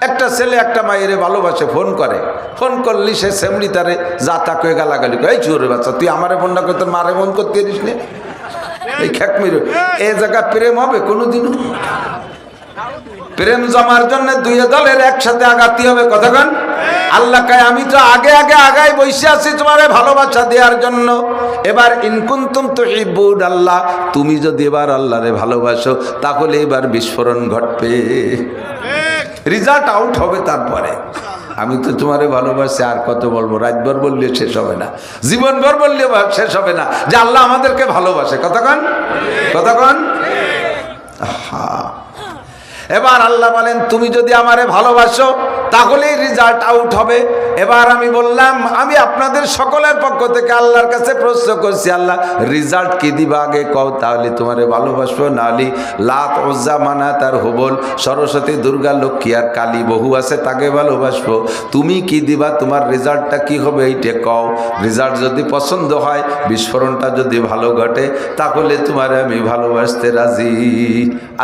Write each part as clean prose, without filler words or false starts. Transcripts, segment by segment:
একটা ছেলে একটা মায়েরে ভালোবাসে, ফোন করে, ফোন করলি সে সেমনি তারে যা তাকে গালাগালি করে, এই চোরের বাচ্চা তুই আমারে ফোন না করে তোর মারে ফোন করতে পারিস না, এই খেক মেরে। এই জায়গা প্রেম হবে কোনোদিনও? প্রেম জমার জন্য দুই দলের একসাথে আগাতি হবে। কতক্ষণ আল্লাহ কয় আমি তো আগে আগে আগাই বসে আছি তোমারে ভালোবাসা দেওয়ার জন্য। এবার ইনকুন্তুম তুহিব্বুন আল্লাহ, তুমি যদি এবার আল্লাহরে ভালোবাসো তাহলে এবার বিস্ফোরণ ঘটবে, রেজাল্ট আউট হবে। তারপরে আমি তো তোমারে ভালোবাসি, আর কত বলবো, রাতভর বললে শেষ হবে না, জীবনভর বললে শেষ হবে না যে আল্লাহ আমাদেরকে ভালোবাসে। কতক্ষণ কতক্ষণ হ্যাঁ। এবার আল্লাহ বলেন তুমি যদি আমারে ভালোবাসো তাহলেই রেজাল্ট আউট হবে। এবার আমি বললাম আমি আপনাদের সকলের পক্ষ থেকে আল্লাহর কাছে প্রশ্ন করছি, আল্লাহ রেজাল্ট কি দিবা আগে কও, তাহলে তোমারে ভালোবাসবো। নাহলে লাত উজ্জা মানাত আর হুবল, সরস্বতী দুর্গা লক্ষ্মী আর কালী বহু আছে তাকে ভালোবাসবো। তুমি কি দিবা, তোমার রেজাল্টটা কি হবে এইটা কও। রেজাল্ট যদি পছন্দ হয়, বিস্ফোরণটা যদি ভালো ঘটে, তাহলে তোমারে আমি ভালোবাসতে রাজি।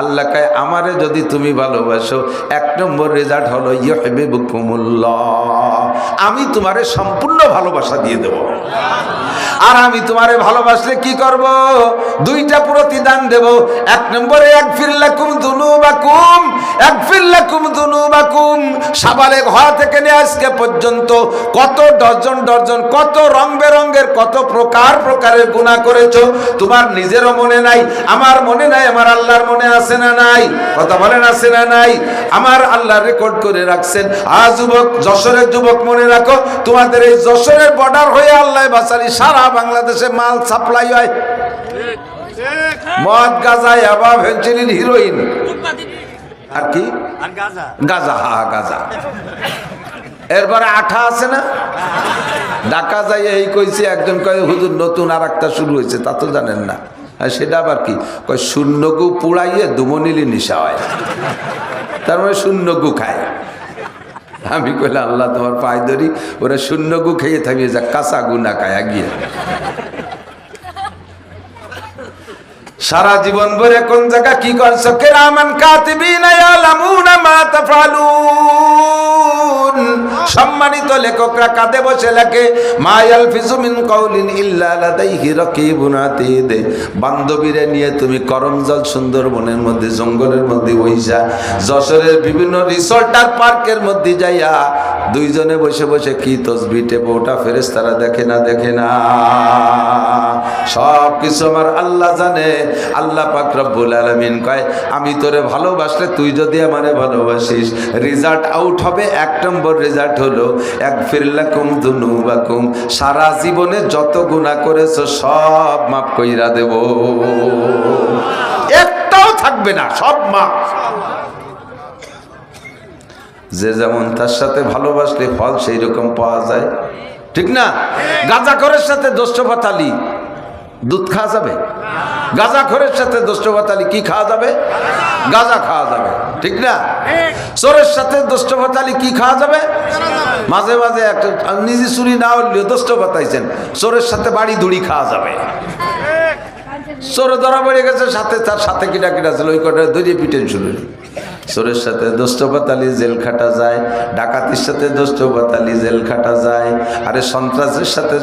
আল্লাহ কয় আমারে যদি তুমি ভালোবাসো, এক নম্বর রেজাল্ট হলো ইউহিব্বুকুমুল্লাহ, আমি তোমারে সম্পূর্ণ ভালোবাসা দিয়ে দেব। আর আমি তোমারে ভালোবাসলে কি করব, দুইটা প্রতিদান দেব। এক নম্বরে ইয়াগফির লাকুম যুনুবাকুম, ইয়াগফির লাকুম যুনুবাকুম, সাবালেগ হওয়া থেকে নিয়ে আজকে পর্যন্ত কত ডজন ডজন, কত রং বেরঙের, কত প্রকার প্রকারের গুনাহ করেছো, তোমার নিজেরও মনে নাই, আমার মনে নাই, আমার আল্লাহর মনে আছে না নাই? কথা বলেন আছে না নাই? আমার আল্লাহ রেকর্ড করে রাখছেন। আজ যুবক, যশোরের যুবক মনে রাখো, তোমাদের এই যশোরের বর্ডার হয়ে আল্লাহ বাঁচালি সারা বাংলাদেশে মাল সাপ্লাই হয়, মদ, গাঁজা, ইয়াবা, ফেন্সিডিল, হিরোইন আর কি গাঁজা। হা গাঁজা। এরপরে আঠা আছে না, ঢাকা যাই এই কইছে একজন, কয় হুজুর নতুন আর একটা শুরু হয়েছে, তা তো জানেন না। আর সেটা আবার কি কয়, শূন্যগু পুড়াইয়ে দুমনিলি নিশা হয়, তার মানে শূন্যগু খায়। আমি কইলাম আল্লাহ তোমার পায়ে ধরি, ওরা শূন্যগু খেয়ে থামিয়ে যা, কাঁচা গুনা খায় গিয়ে। সারা জীবন ভরে কোন জায়গা কি করছো, কিরামান কাতিবিনা ইয়ালামুনা মা তাফআলুন, সম্মানিত লেখকরা কাঁধে বসে লেখে, মা ইয়ালফিজু মিন কাউলিন ইল্লা লাদাইহি রাকিবুন আতীদ। বান্ধবীরে নিয়ে তুমি করমজল সুন্দরবনের মধ্যে, জঙ্গলের মধ্যে বইসা, যশোরের বিভিন্ন রিসোর্ট আর পার্কের মধ্যে যাইয়া দুইজনে বসে বসে কি তসবিহ টেপো, ওটা ফেরেশতারা দেখে না? দেখে না? সব কিছু আমার আল্লাহ জানে। আল্লাহ পাক রব্বুল আলামিন কয় আমি তোরে ভালোবাসলে, তুই যদি আমারে ভালোবাসিস, রেজাল্ট আউট হবে। এক নম্বর রেজাল্ট হলো ইয়াগফির লাকুম যুনুবাকুম, সারা জীবনে যত গুনাহ করেছো সব মাফ কইরা দেব, একটাও থাকবে না, সব মাফ। যে যেমন তার সাথে ভালোবাসলে ফল সেই রকম পাওয়া যায়, ঠিক না? গাঁজাখোরের সাথে দোস্ত-ফাতালি দুধ খাওয়া যাবে? গাঁজাখোরের সাথে দোস্ত-ফাতালি কি খাওয়া যাবে? গাঁজা খাওয়া যাবে, ঠিক না? চোরের সাথে দোস্ত-ফাতালি কি খাওয়া যাবে? মাঝে মাঝে একটা নিজে চুরি না হলেও দোস্ত বাতাইছেন, চোরের সাথে বাড়ি ধুড়ি খাওয়া যাবে। চোরে ধরা পড়ে গেছে, সাথে তার সাথে কিটা কিটা ছিল, ওই কটা দড়িয়ে পিটেন শুরু। চোরের সাথে দোস্ত-পাতালি জেল খাটা যায়, ডাকাতির সাথে দোস্ত-পাতালি জেল খাটা যায়। আরে সন্ত্রাসের সাথে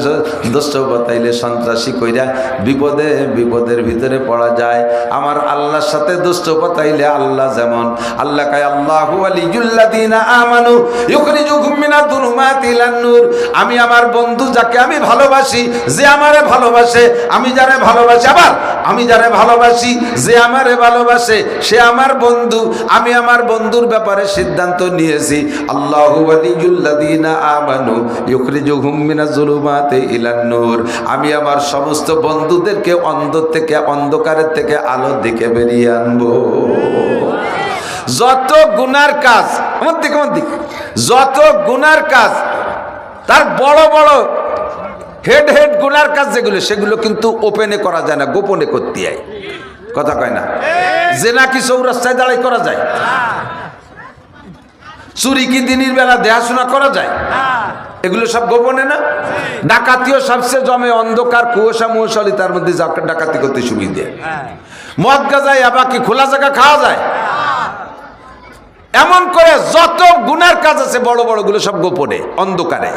দোস্ত-পাতাইলে সন্ত্রাসী কইরা বিপদে বিপদের ভিতরে পড়া যায়। আমার আল্লাহর সাথে দোস্ত-পাতাইলে আল্লাহ যেমন, আল্লাহ কয় আল্লাহু ওয়ালিয়ুল্লাযিনা আমানু ইউখরিজুহুম মিনাদ যুলুমাতি ইলান নূর। আমি আমার বন্ধু যাকে আমি ভালোবাসি, যে আমারে ভালোবাসে, আমি যারে ভালোবাসি, আবার আমি যারে ভালোবাসি, যে আমারে ভালোবাসে, সে আমার বন্ধু। আমি আমার বন্ধুর ব্যাপারে সিদ্ধান্ত নিয়েছি, আল্লাহু ওয়ালিয়ুল্লাযিনা আমানু ইউখরিজুহুম মিনাজ যুলুমাতি ইলান নূর। আমি আমার সমস্ত বন্ধুদেরকে অন্ধকারের থেকে আলোর দিকে বেরিয়ে আনবো। যত গুনার কাজ, আমার দিকে যত গুনার কাজ, তার বড় বড় হেড গুনার কাজ যেগুলো, সেগুলো কিন্তু ওপেনে করা যায় না, গোপনে করতে হয়। কথা কয় না? জেনা কি চৌরাস্তায় দাঁড়াই করা যায়? চুরি কি দিনের বেলা দেখাশোনা করা যায়? এগুলো সব গোপনে না? ডাকাতিও সবচেয়ে জমে অন্ধকার, কুয়াশা মুয়াশালি, তার মধ্যে ডাকাতি করতে সুবিধে। মদ গাঁজা ইয়াবা কি খোলা জায়গা খাওয়া যায়? এমন করে যত গুনার কাজ আছে বড় বড়গুলো সব গোপনে অন্ধকারে,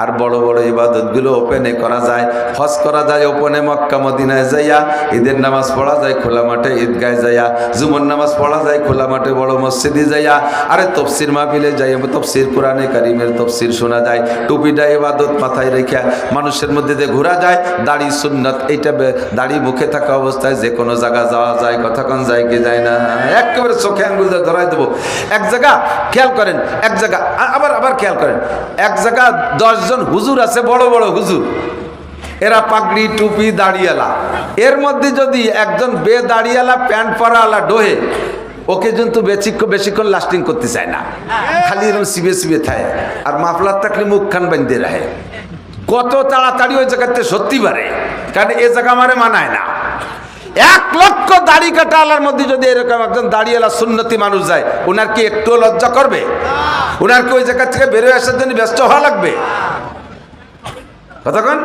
আর বড় বড় ইবাদতগুলো ওপেনে করা যায়। হজ করা যায় ওপেনে মক্কা মদিনায় যাইয়া, ঈদের নামাজ পড়া যায় খোলা মাঠে ঈদগায় যাইয়া, জুমার নামাজ পড়া যায় খোলা মাঠে বড় মসজিদে যাইয়া, আরে তফসির মাহফিলে যাই তফসির কোরআনে কারিমের তফসির শোনা যায়, টুপিটা ইবাদত মাথায় রেখে মানুষের মধ্যে দিয়ে ঘোরা যায়, দাড়ি সুন্নাত এইটা দাড়ি মুখে থাকা অবস্থায় যে কোনো জায়গা যাওয়া যায়, কতক্ষণ যায় কি যায় না, একেবারে চোখে আঙ্গুল দিয়ে ধরাই দেবো। এক জায়গা খেয়াল করেন, এক জায়গা আবার খেয়াল করেন, এক জায়গা 10 জন হুজুর আছে, বড় বড় হুজুর, এরা পাগড়ি টুপি দাড়িয়ালা, এর মধ্যে যদি একজন বেদাড়িয়ালা প্যান্ট পরাওয়ালা ডোহে, ওকে কিন্তু বেশিক্ষণ লাস্টিং করতে চায় না, খালি এরকম সিবে সিবে থাকে, আর মাফলার থাকলে মুখখান বান্ধে রাখে, কত তাড়াতাড়ি ওই জায়গাতে সত্যি পারে, কারণ এ জায়গা আমারে মানায় না। 1 লক্ষ দাড়ি কাটা আলার মধ্যে যদি এরকম একজন দাড়িওয়ালা সুন্নতি মানুষ যায়, ওনার কি একটু লজ্জা করবে? ওনার কি ওই জায়গা থেকে বেরোয় আসার জন্য ব্যস্ত হওয়া লাগবে? কতক্ষণ?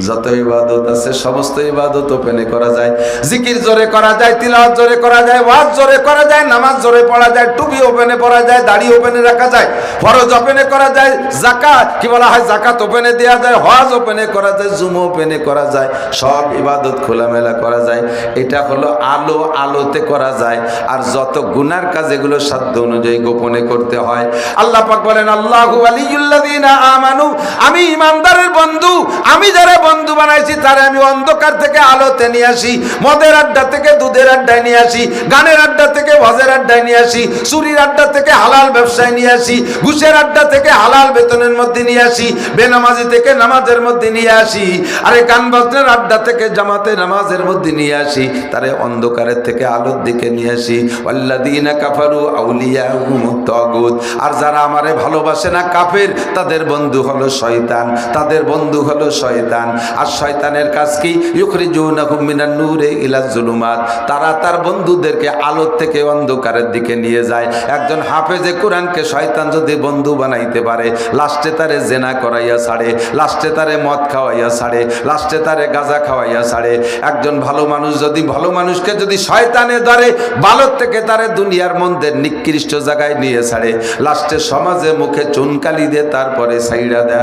যত ইবাদত আছে সমস্ত ইবাদত ওপেনে করা যায়, জিকির জোরে করা যায়, তিলাওয়াত জোরে করা যায়, ওয়াজ জোরে করা যায়, নামাজ জোরে পড়া যায়, টুপি ওপেনে পড়া যায়, দাড়ি ওপেনে রাখা যায়, ফরজ ওপেনে করা যায়, যাকাত কি বলা হয় যাকাত ওপেনে দেওয়া যায়, হজ ওপেনে করা যায়, জুমা ওপেনে করা যায়, সব ইবাদত খোলামেলা করা যায়। এটা হলো আলো, আলোতে করা যায়। আর যত গুনার কাজ এগুলো সাধ্য অনুযায়ী গোপনে করতে হয়। আল্লাহ পাক বলেন আল্লাহু ওয়ালিয়ুল্লাযিনা আমানু, আমি ইমানদারের বন্ধু, আমি যারা বন্ধু বানাইছি তারে আমি অন্ধকার থেকে আলোতে নিয়ে আসি, মদের আড্ডা থেকে দুধের আড্ডায় নিয়ে আসি, গানের আড্ডা থেকে ভজের আড্ডায় নিয়ে আসি, চুরির আড্ডা থেকে হালাল ব্যবসায় নিয়ে আসি, ঘুষের আড্ডা থেকে হালাল বেতনের মধ্যে নিয়ে আসি, বেনামাজি থেকে নামাজের মধ্যে নিয়ে আসি, আরে গান বাজনার আড্ডা থেকে জামাতে নামাজের মধ্যে নিয়ে আসি, তারে অন্ধকারের থেকে আলোর দিকে নিয়ে আসি। ওয়াল্লাযীনা কাফারু আউলিয়াহুমুত তাগুত, আর যারা আমারে ভালোবাসে না কাফের, তাদের বন্ধু হলো শয়তান, তাদের বন্ধু হলো শয়তান। আর শয়তানের কাজ কি? ইউখরিজুনাহুম মিনান নূরি ইলাজ জুলুমাত, তারা তার বন্ধুদেরকে আলো থেকে অন্ধকারের দিকে নিয়ে যায়। একজন হাফেজে কোরআনকে শয়তান যদি বন্ধু বানাইতে পারে, লাস্টে তারে জেনা করাইয়া ছাড়ে, লাস্টে তারে মদ খাওয়াইয়া ছাড়ে, লাস্টে তারে গাঁজা খাওয়াইয়া ছাড়ে। একজন ভালো মানুষ যদি ভালো মানুষকে যদি শয়তানে ধরে, ভালো থেকে তারে দুনিয়ার মধ্যে নিকৃষ্ট জায়গায় নিয়ে ছাড়ে, লাস্টে সমাজে মুখে চুনকালি দিয়ে তারপরে ছাইড়া দেয়।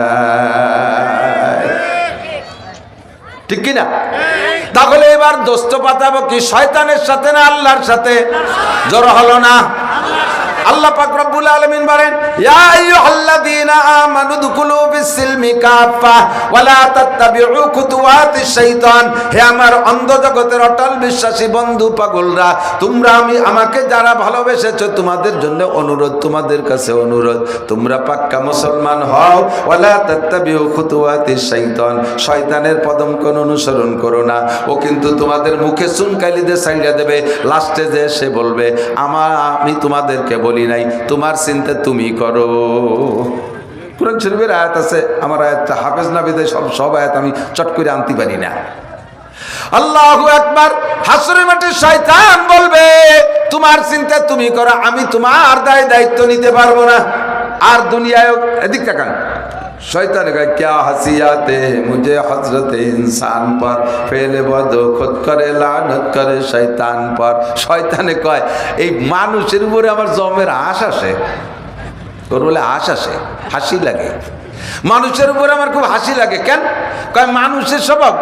ঠিক কিনা? তাহলে এবার দোস্ত পাতাবো কি শয়তানের সাথে না আল্লাহর সাথে? জোর হলো না? আল্লাহ পাক রব্বুল আলামিন বলেন ইয়া আইয়ুহাল্লাযীনা আমানু দুকুলু ফিস-সিলমি কাফা ওয়া লা তাত্তাবিউ খুতুওয়াতিশ শাইতান, হে আমার অন্ধ জগতের অটল বিশ্বাসী বন্ধু পাগলরা, তোমরা আমাকে যারা ভালোবেসেছো তোমাদের জন্য অনুরোধ, তোমাদের কাছে অনুরোধ, তোমরা পাক্কা মুসলমান হও। ওয়া লা তাত্তাবিউ খুতুওয়াতিশ শাইতান, শয়তানের পদঙ্কন অনুসরণ করো না, ও কিন্তু তোমাদের মুখে চুনকালি দিয়ে ছাইড়া দেবে, লাস্টে যে সে বলবে আমি তোমাদেরকে বলি নাই, তোমার চিন্তা তুমি করো। কোরআন শরীফের আয়াত আছে, আমার আয়াতটা হাফেজ না বিদায় সব আয়াত আমি চট করে আনতে পারি না। আল্লাহু আকবার। হাসরের মাঠে শয়তান বলবে তোমার চিন্তা তুমি করো, আমি তোমার দায়িত্ব নিতে পারবো না। আর দুনিয়ায় এদিক তাকান, শয়তান কয় क्या हंसियाते मुझे हजरत इंसान पर फेले बदो खुद करे लानत करे शैतान पर। শয়তানে কয় এই মানুষের উপরে আমার জমের হাস আসে, ওর বলে হাস আসে, হাসি লাগে, মানুষের উপরে আমার খুব হাসি লাগে। কেন? কয় মানুষের স্বভাব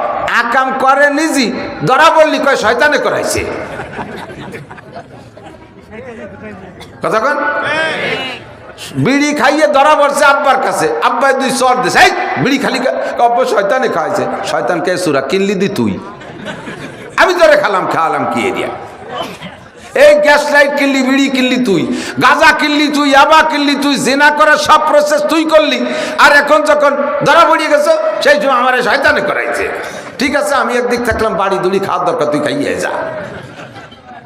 আকাম করে নিজে, ধরা বললি কয় শয়তানে করাইছে। কথা কন? বিড়ি খাইয়ে ধরা পড়ছে আব্বার কাছে, আব্বাই 2 চর দিছে, এই বিড়ি খালি আব্বা শয়তানে খাইছে। শয়তান কে সুরা কিনলি দি তুই, আমি ধরে খাওয়ালাম কি এরিয়া। এই গ্যাস লাইট কিনলি, বিড়ি কিনলি তুই, গাঁজা কিনলি তুই, ইয়াবা কিনলি তুই, জিনা করার সব প্রসেস তুই করলি, আর এখন যখন ধরা পড়িয়ে গেছো সেই সময় আমার শয়তানে করাইছে। ঠিক আছে, আমি একদিক থাকলাম, বাড়ি দুড়ি খাওয়ার দরকার, তুই খাইয়ে যা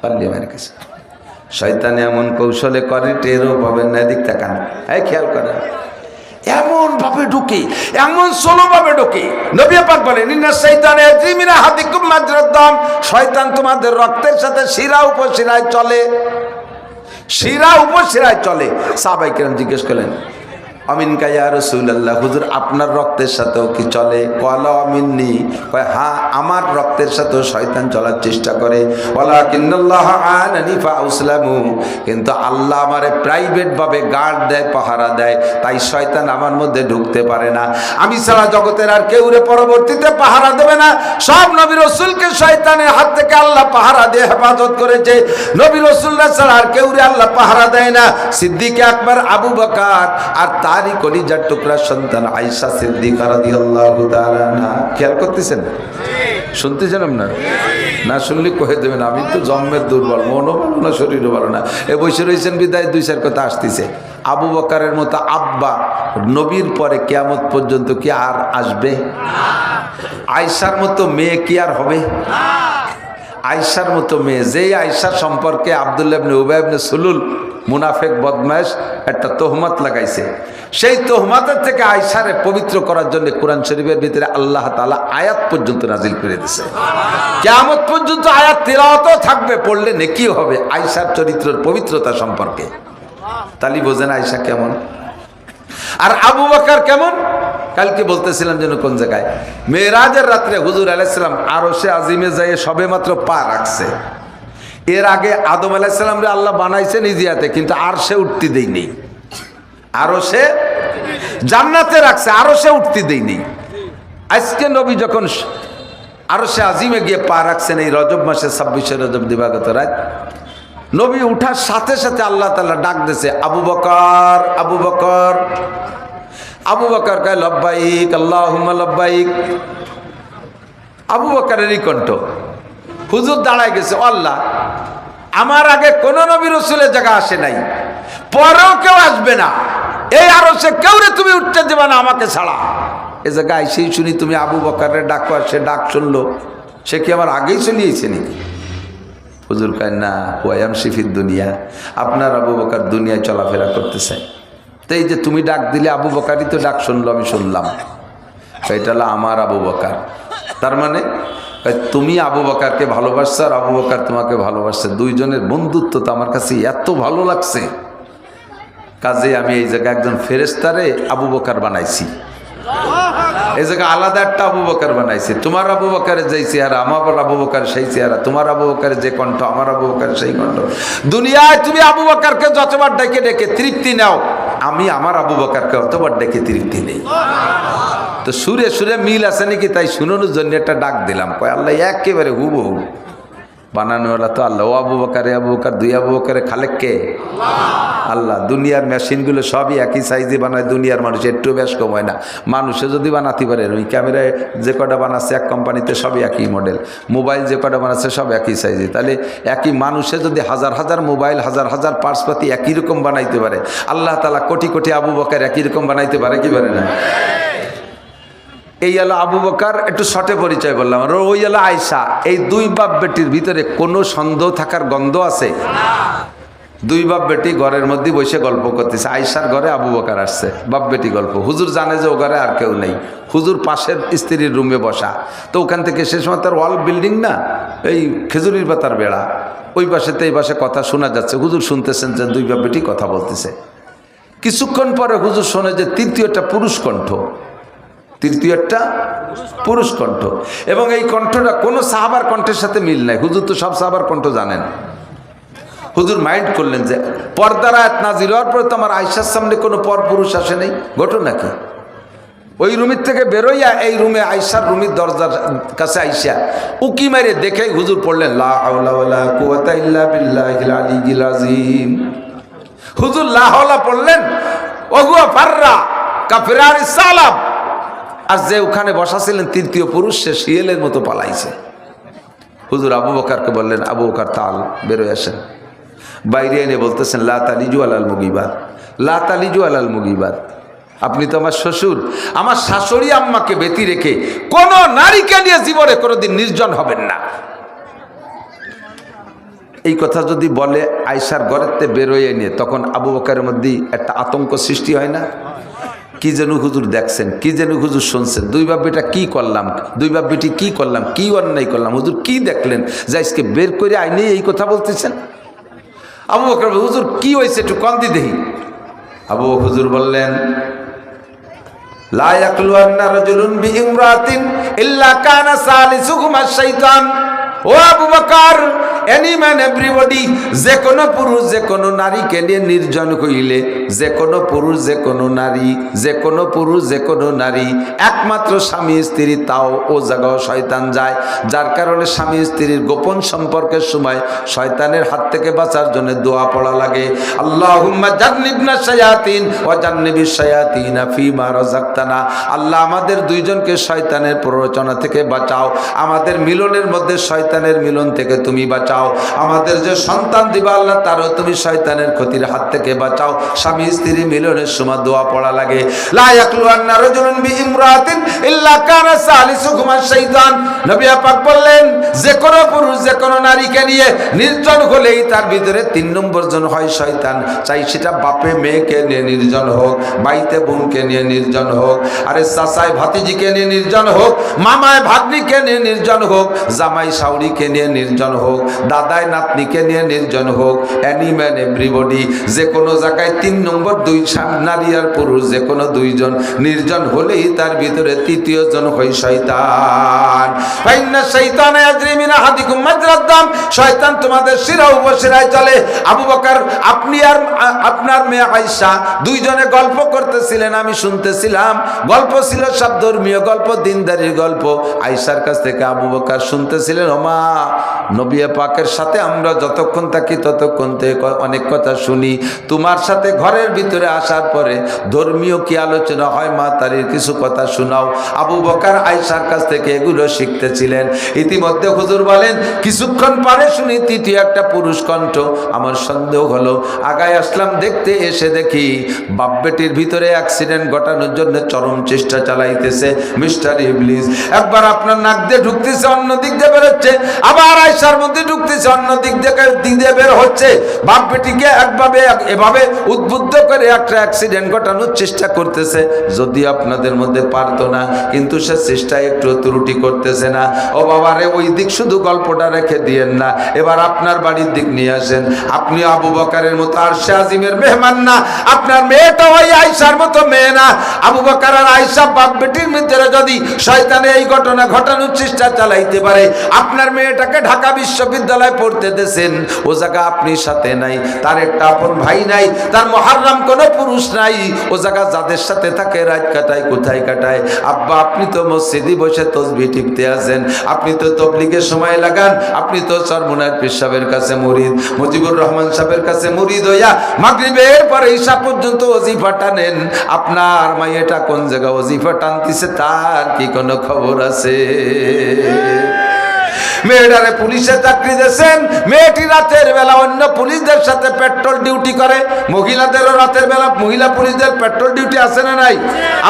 পারলি আমার কাছে। শয়তানে এমন কৌশলে করে টেরও পাবেন না। দিক তাকান, এই খেয়াল করেন, এমন ভাবে ঢুকে, এমন সোলো ভাবে ঢুকে। নবী পাক বলেন ইন্না শাইতানা ইয়াজরি মিন আহাদিকুম মাজরাদ দাম, শয়তান তোমাদের রক্তের সাথে শিরা উপশিরায় চলে, শিরা উপশিরায় চলে। সাহাবায়ে কেরাম জিজ্ঞেস করলেন আমিন কাইয়া রাসূলুল্লাহ, হুজুর আপনার রক্তের সাথেও কি চলে? ক্বালা আমিননি, কয় হ্যাঁ আমার রক্তের সাথেও শয়তান চলার চেষ্টা করে। ওয়ালাকিন্নাল্লাহ আনানি ফাউসলামু, কিন্তু আল্লাহ আমারে প্রাইভেট ভাবে গার্ড দেয়, পাহারা দেয়, তাই শয়তান আমার মধ্যে ঢুকতে পারে না। আমি ছাড়া জগতের আর কেউ রে পরবর্তীতে পাহারা দেবে না। সব নবী রাসূলকে শয়তানের হাত থেকে আল্লাহ পাহারা দিয়ে হেফাজত করেছে। নবী রাসূলরা ছাড়া আর কেউ রে আল্লাহ পাহারা দেয় না। সিদ্দিক আকবর আবু বকর আর তারই কলিজার টুকরা সন্তান আয়েশা সিদ্দিকা রাদিয়াল্লাহু তাআলা আনহা। খেয়াল করতেছেন? শুনতেছেন আপনারা? না শুনলে কহে দেবেন আমি তো জন্মের দুর্বল, মনও ভালো না, শরীরও ভালো না। এ বসে রয়েছেন বিদায় দুই চার কথা আসতেছে। আবু বকরের মতো আব্বা নবীর পরে কিয়ামত পর্যন্ত কি আর আসবে? আয়েশার মতো মেয়ে কি আর হবে? আয়েশার মতো মেয়ে, যেই আয়েশা সম্পর্কে আব্দুল্লাহ ইবনে উবাই ইবনে সুলুল মুনাফিক বদমাশ একটা তোহমত লাগাইছে, সেই তোহমতের থেকে আয়েশারে পবিত্র করার জন্য কোরআন শরীফের ভিতরে আল্লাহ তাআলা আয়াত পর্যন্ত নাজিল করে দিয়েছে। কিয়ামত পর্যন্ত আয়াত তিলাওয়াতও থাকবে, পড়লে নেকিও হবে আয়েশার চরিত্রের পবিত্রতা সম্পর্কে। তালি বোঝেন আয়েশা কেমন আর আবু বকর কেমন। কালকে বলতেছিলাম যেন কোন জায়গায়, মেরাজের রাত্রে হুজুর আলাইহিস সালাম আরশে আজিমে যাইয়ে সবে মাত্র পা রাখছে। এর আগে আদম আলাইহিস সালামরে আল্লাহ বানাইছে নিজে হাতে, কিন্তু আরশে উঠতে দেয়নি। আরশে জান্নাতে রাখছে, আরশে উঠতে দেয়নি। আজকে নবী যখন আরশে আজিমে গিয়ে পা রাখছেন এই রজব মাসে 26 রজব দিবাগত রাত, নবী উঠার সাথে সাথে আল্লাহ তাআলা ডাক দিয়েছে, আবু বকর আবু বকর। আবু বকর কয় লব্বাইক আল্লাহুম্মা লব্বাইক। আবু বকরেরই কণ্ঠ। হুজুর দাঁড়ায় গেছে, আল্লাহ আমার আগে কোন নবী রাসূলের জায়গা আসে নাই, পরেও কেউ আসবে না, এই আরশে কেউ রে তুমি উঠতে দেবে না আমাকে ছাড়া। এ জায়গায় সেই শুনি তুমি আবু বকরের ডাক, সে ডাক শুনলো, সে কি আমার আগেই শুনিয়েছে নাকি? হুজুর কয় না, ওয়ায়ামশি ফিদ দুনিয়া, আপনার আবু বকর দুনিয়ায় চলাফেরা করতেছে, তো এই যে তুমি ডাক দিলে আবু বকরই তো ডাক শুনলো, আমি শুনলাম, এটা হলো আমার আবু বকর। তার মানে তুমি আবু বকরকে ভালোবাসছো আর আবু বকর তোমাকে ভালোবাসছে, দুইজনের বন্ধুত্ব তো আমার কাছে এত ভালো লাগছে, কাজে আমি এই জায়গায় একজন ফেরেশতারে আবু বকর বানাইছি, এই জায়গায় আলাদা একটা আবু বকর বানাইছি। তোমার আবু বকরের যেই চেহারা, আমার আবু বকর সেই চেহারা, তোমার আবু বকরের যে কণ্ঠ, আমার আবু বকরের সেই কণ্ঠ। দুনিয়ায় তুমি আবু বকরকে যতবার ডেকে ডেকে তৃপ্তি নাও, আমি আমার আবু বকরকে অতবার ডেকে তৃপ্তি নেই। তো সুরে সুরে মিল আছে নাকি, তাই শুনোনোর জন্য একটা ডাক দিলাম। কয় আল্লাহ একেবারে হুবহু বানানোওয়ালা তো আল্লাহ। ও আবু বকর, আবু বকর, দুই আবু বকরের খালেক কে? আল্লাহ। দুনিয়ার মেশিনগুলো সবই একই সাইজে বানায়, দুনিয়ার মানুষ একটু বেশ কম হয় না। মানুষে যদি বানাতে পারে, ওই ক্যামেরায় যে কটা বানাচ্ছে এক কোম্পানিতে সবই একই মডেল, মোবাইল যে কটা বানাচ্ছে সব একই সাইজে, তাহলে একই মানুষে যদি হাজার হাজার মোবাইল, হাজার হাজার পার্সপাতি একই রকম বানাইতে পারে, আল্লাহ তাআলা কোটি কোটি আবু বকর একই রকম বানাইতে পারে কি পারে না? এই হলো আবু বকর, একটু শর্টে পরিচয় বললাম। আর ওই হলো আয়েশা। এই দুই বাপ বেটির ভিতরে কোনো সন্দেহ থাকার গন্ধ আছে? দুই বাপ বেটি ঘরের মধ্যে বসে গল্প করতেছে। আয়েশার ঘরে আবু বকর আসছে, বাপ বেটি গল্প। হুজুর জানে যে ও ঘরে আর কেউ নেই, হুজুর পাশের স্ত্রীর রুমে বসা, তো ওখান থেকে সে সময় তার ওয়াল বিল্ডিং না, এই খেজুরির পাতার বেড়া, ওই পাশেতে এই পাশে কথা শোনা যাচ্ছে। হুজুর শুনতেছেন যে দুই বাপ বেটি কথা বলতেছে। কিছুক্ষণ পরে হুজুর শোনে যে তৃতীয়টা পুরুষ কণ্ঠ, তৃতীয়টা পুরুষ কণ্ঠ, এবং এই কণ্ঠটা কোনো সাহাবার কণ্ঠের সাথে মিল নাই। হুজুর তো সব সাহাবার কণ্ঠ জানেন। হুজুর মাইন্ড করলেন যে পর্দার আয়াত নাজিল হওয়ার পরে তো আমার আয়েশার সামনে কোনো পর পুরুষ আসে নাই, ঘটনা কি? ওই রুমের থেকে বেরোইয়া এই রুমে আয়েশার রুমের দরজার কাছে আইসা উকি মেরে দেখেই হুজুর পড়লেন লা হাওলা ওয়ালা কুওয়াতা ইল্লা বিল্লাহিল আলিয়্যিল আযীম। হুজুর লা হাওলা পড়লেন, ওহুয়া ফাররা কাফিরারিস সালাব, আর যে ওখানে বসা ছিলেন তৃতীয় পুরুষ, সে শিয়ালের মতো পালাইছে। হুজুর আবু বকরকে বললেন, আবু বকর তাল বেরোয় আসেন। বাইরে এনে বলতেছেন লা তালিজু আলাল মুগিবাত, লা তালিজু আলাল মুগিবাত। আপনি তো আমার শ্বশুর, আমার শাশুড়ি আম্মাকে ব্যতি রেখে কোন নারীকে নিয়ে জীবনে কোনোদিন নির্জন হবেন না। এই কথা যদি বলে আয়েশার ঘরেতে বেরোয় নিয়ে, তখন আবু বকরের মধ্যে একটা আতঙ্ক সৃষ্টি হয় না? কি যেন হুজুর দেখছেন, কি যেন হুজুর শুনছেন, দুই বাপ বেটা কি করলাম, দুই বাপ বেটি কি করলাম, কি অন্যায় করলাম, হুজুর কি দেখলেন যে আজকে বের করে আইনে এই কথা বলতেছেন? আবু বকর, হুজুর কি হয়েছে একটু কন্দি দেহি। আবু হুজুর বললেন লা ইয়াকলুয়ান্না রাজুলুন বিইমরাতিন ইল্লা কানা সালিসুহুমা শাইতান। ও Abu Bakr, any man everybody, যে কোনো পুরুষ যে কোনো নারীকে নিয়ে নির্জন হইলে, যে কোনো পুরুষ যে কোনো নারী, যে কোনো পুরুষ যে কোনো নারী, একমাত্র স্বামী স্ত্রী, তাও ও জায়গাও শয়তান যায়। যার কারণে স্বামী স্ত্রীর গোপন সম্পর্কের সময় শয়তানের হাত থেকে বাঁচার জন্য দোয়া পড়া লাগে, আল্লাহুম্মা জান্নিবনা শায়াতিন ওয়া জান্নিবিশ শায়াতিনা ফীমা রাযাকতানা। আল্লাহ আমাদের দুইজনকে শয়তানের প্ররোচনা থেকে বাঁচাও, আমাদের মিলনের মধ্যে শয়তানের মিলন থেকে তুমি বাঁচাও, আমাদের যে সন্তান দিবা আল্লাহ তারও তুমি শয়তানের ক্ষতির হাত থেকে বাঁচাও। স্বামী স্ত্রী মিলনের সময় দোয়া পড়া লাগে। লা ইয়াকলুয়ান্না রাজুলুন বিইমরাতিন ইল্লা কানা সালিসুহুমা শাইতান। নবী পাক বললেন, যে কোনো পুরুষ যে কোনো নারীকে নিয়ে নির্জন হলেই তার ভিতরে 3 নম্বর জন হয় শয়তান। চাই সেটা বাপে মেয়েকে নিয়ে নির্জন হোক, বাইতে বোনকে নিয়ে নির্জন হোক, আরে চাচাই ভাতিজিকে নিয়ে নির্জন হোক, মামায় ভাগ্নিকে নিয়ে নির্জন হোক, জামাই শাওরিকে নিয়ে নির্জন হোক, দাদায় নাতনিকে নিয়ে নির্জন হোক, এনি ম্যান এভরিবডি, যে কোনো জায়গায় 3 নম্বর 2 নারী আর পুরুষ যে কোনো 2 জন নির্জন হলেই তার ভিতরে 3য় জন হয় শয়তান। ফাইন্না শাইতানা ইয়াজরি মিন আহাদিকুম মাজরাদ দাম। শয়তান তোমাদের শিরা উপশিরায় চলে। আবু বকর, আপনি আর আপনার মেয়ে আয়েশা দুইজনে গল্প করতেছিলেন, আমি শুনতেছিলাম। গল্প ছিল সব ধর্মীয় গল্প, দিনদারির গল্প। আয়েশার কাছ থেকে আবু বকর শুনতেছিলেন, ওমা নবী পাকের সাথে আমরা যতক্ষণ থাকি ততক্ষণ থেকে অনেক কথা শুনি, তোমার সাথে ঘরের ভিতরে আসার পরে ধর্মীয় কি আলোচনা হয়, মা তারির কিছু কথা শোনাও। আবু বকর আয়েশার কাছ থেকে এগুলো শিখতেছিলেন। ইতিমধ্যে হুজুর বলেন, কিছুক্ষণ পরে শুনি 3য় একটা পুরুষ কণ্ঠ। আমার সন্দেহ হলো, আগায় আসলাম, দেখতে এসে দেখি বাপ বেটির ভিতরে অ্যাক্সিডেন্ট ঘটানোর জন্য চরম চেষ্টা চালাইতেছে মিস্টার ইবলিস। একবার আপনার নাক দিয়ে ঢুকতেছে, অন্য দিক দিয়ে বেরোচ্ছে, আবার আয়েশার মধ্যে ঢুকতেছে, অন্য দিক দিয়ে বের হচ্ছে। বাপ বেটিকে এভাবে উদ্বুদ্ধ করে একটা অ্যাক্সিডেন্ট ঘটানোর চেষ্টা করতেছে। যদি আপনাদের মধ্যে পারতো না, কিন্তু সে চেষ্টায় একটু ত্রুটি করতেছে না। ও বাবারে, ওই দিক শুধু গল্পটা রেখে দিয়েন না, এবার আপনার বাড়ির দিক নিয়ে আসেন। আপনি আবু বকরের মতো আরশে আজিমের মেহমান না, আপনার মেয়েটা ওই আয়েশার মতো মেয়ে না। আবু বকর আর আয়েশা বাপ বেটির ভিতরে যদি শয়তানে এই ঘটনা ঘটানোর চেষ্টা চালাইতে পারে, আপনার মেয়েটাকে ঢাকা বিশ্ববিদ্যালয়ে পড়তে দেন, ও জায়গা আপনি সাথে নাই, তার একটা আপন ভাই নাই, তার মুহাররম কোনো পুরুষ নাই, ও জায়গা যাদের সাথে থাকে রাত কাটায়, কোথায় কাটায়? আব্বা, আপনি তো মসজিদে বসে তাসবিহ টিপতে আছেন, আপনি তো তাবলীগের সময় লাগান, আপনি তো সরমুনার পীর সাহেবের কাছে মুরিদ, মুজিবুর রহমান সাহেবের কাছে মুরিদ হইয়া মাগরিবের পরে ঈশা পর্যন্ত ওজিফা টানেন। আপনার মাইয়াটা কোন জায়গা ওজিফা টানতেছে, তার কি কোনো খবর আছে? মেয়েটারে পুলিশে চাকরি দিয়েছেন, মেয়েটি রাতের বেলা অন্য পুলিশদের সাথে পেট্রোল ডিউটি করে। মহিলাদেরও রাতের বেলা মহিলা পুলিশদের পেট্রোল ডিউটি আছে না নাই?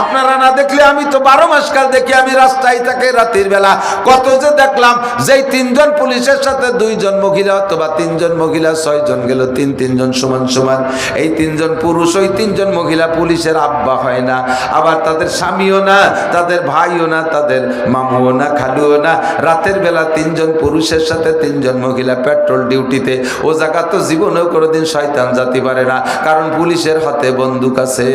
আপনারা না দেখলে, আমি তো 12 মাস কাল দেখি, আমি রাস্তায় থাকি রাতের বেলা, কত যে দেখলাম। যেই 3 জন পুলিশের সাথে 2 জন মহিলা, অথবা 3 জন মহিলা, 6 জন গেল, 3 জন সমান সমান। এই 3 জন পুরুষ, ওই 3 জন মহিলা পুলিশের আব্বা হয় না, আবার তাদের স্বামীও না, তাদের ভাইও না, তাদের মামুও না, খালুও না। রাতের বেলা 3 জন পুরুষের সাথে 3 জন মহিলা পেট্রোল ডিউটিতে। ও জায়গা তো জীবনেও কোনোদিন শয়তান জাতি পারে না, কারণ পুলিশের হাতে বন্দুক আছে।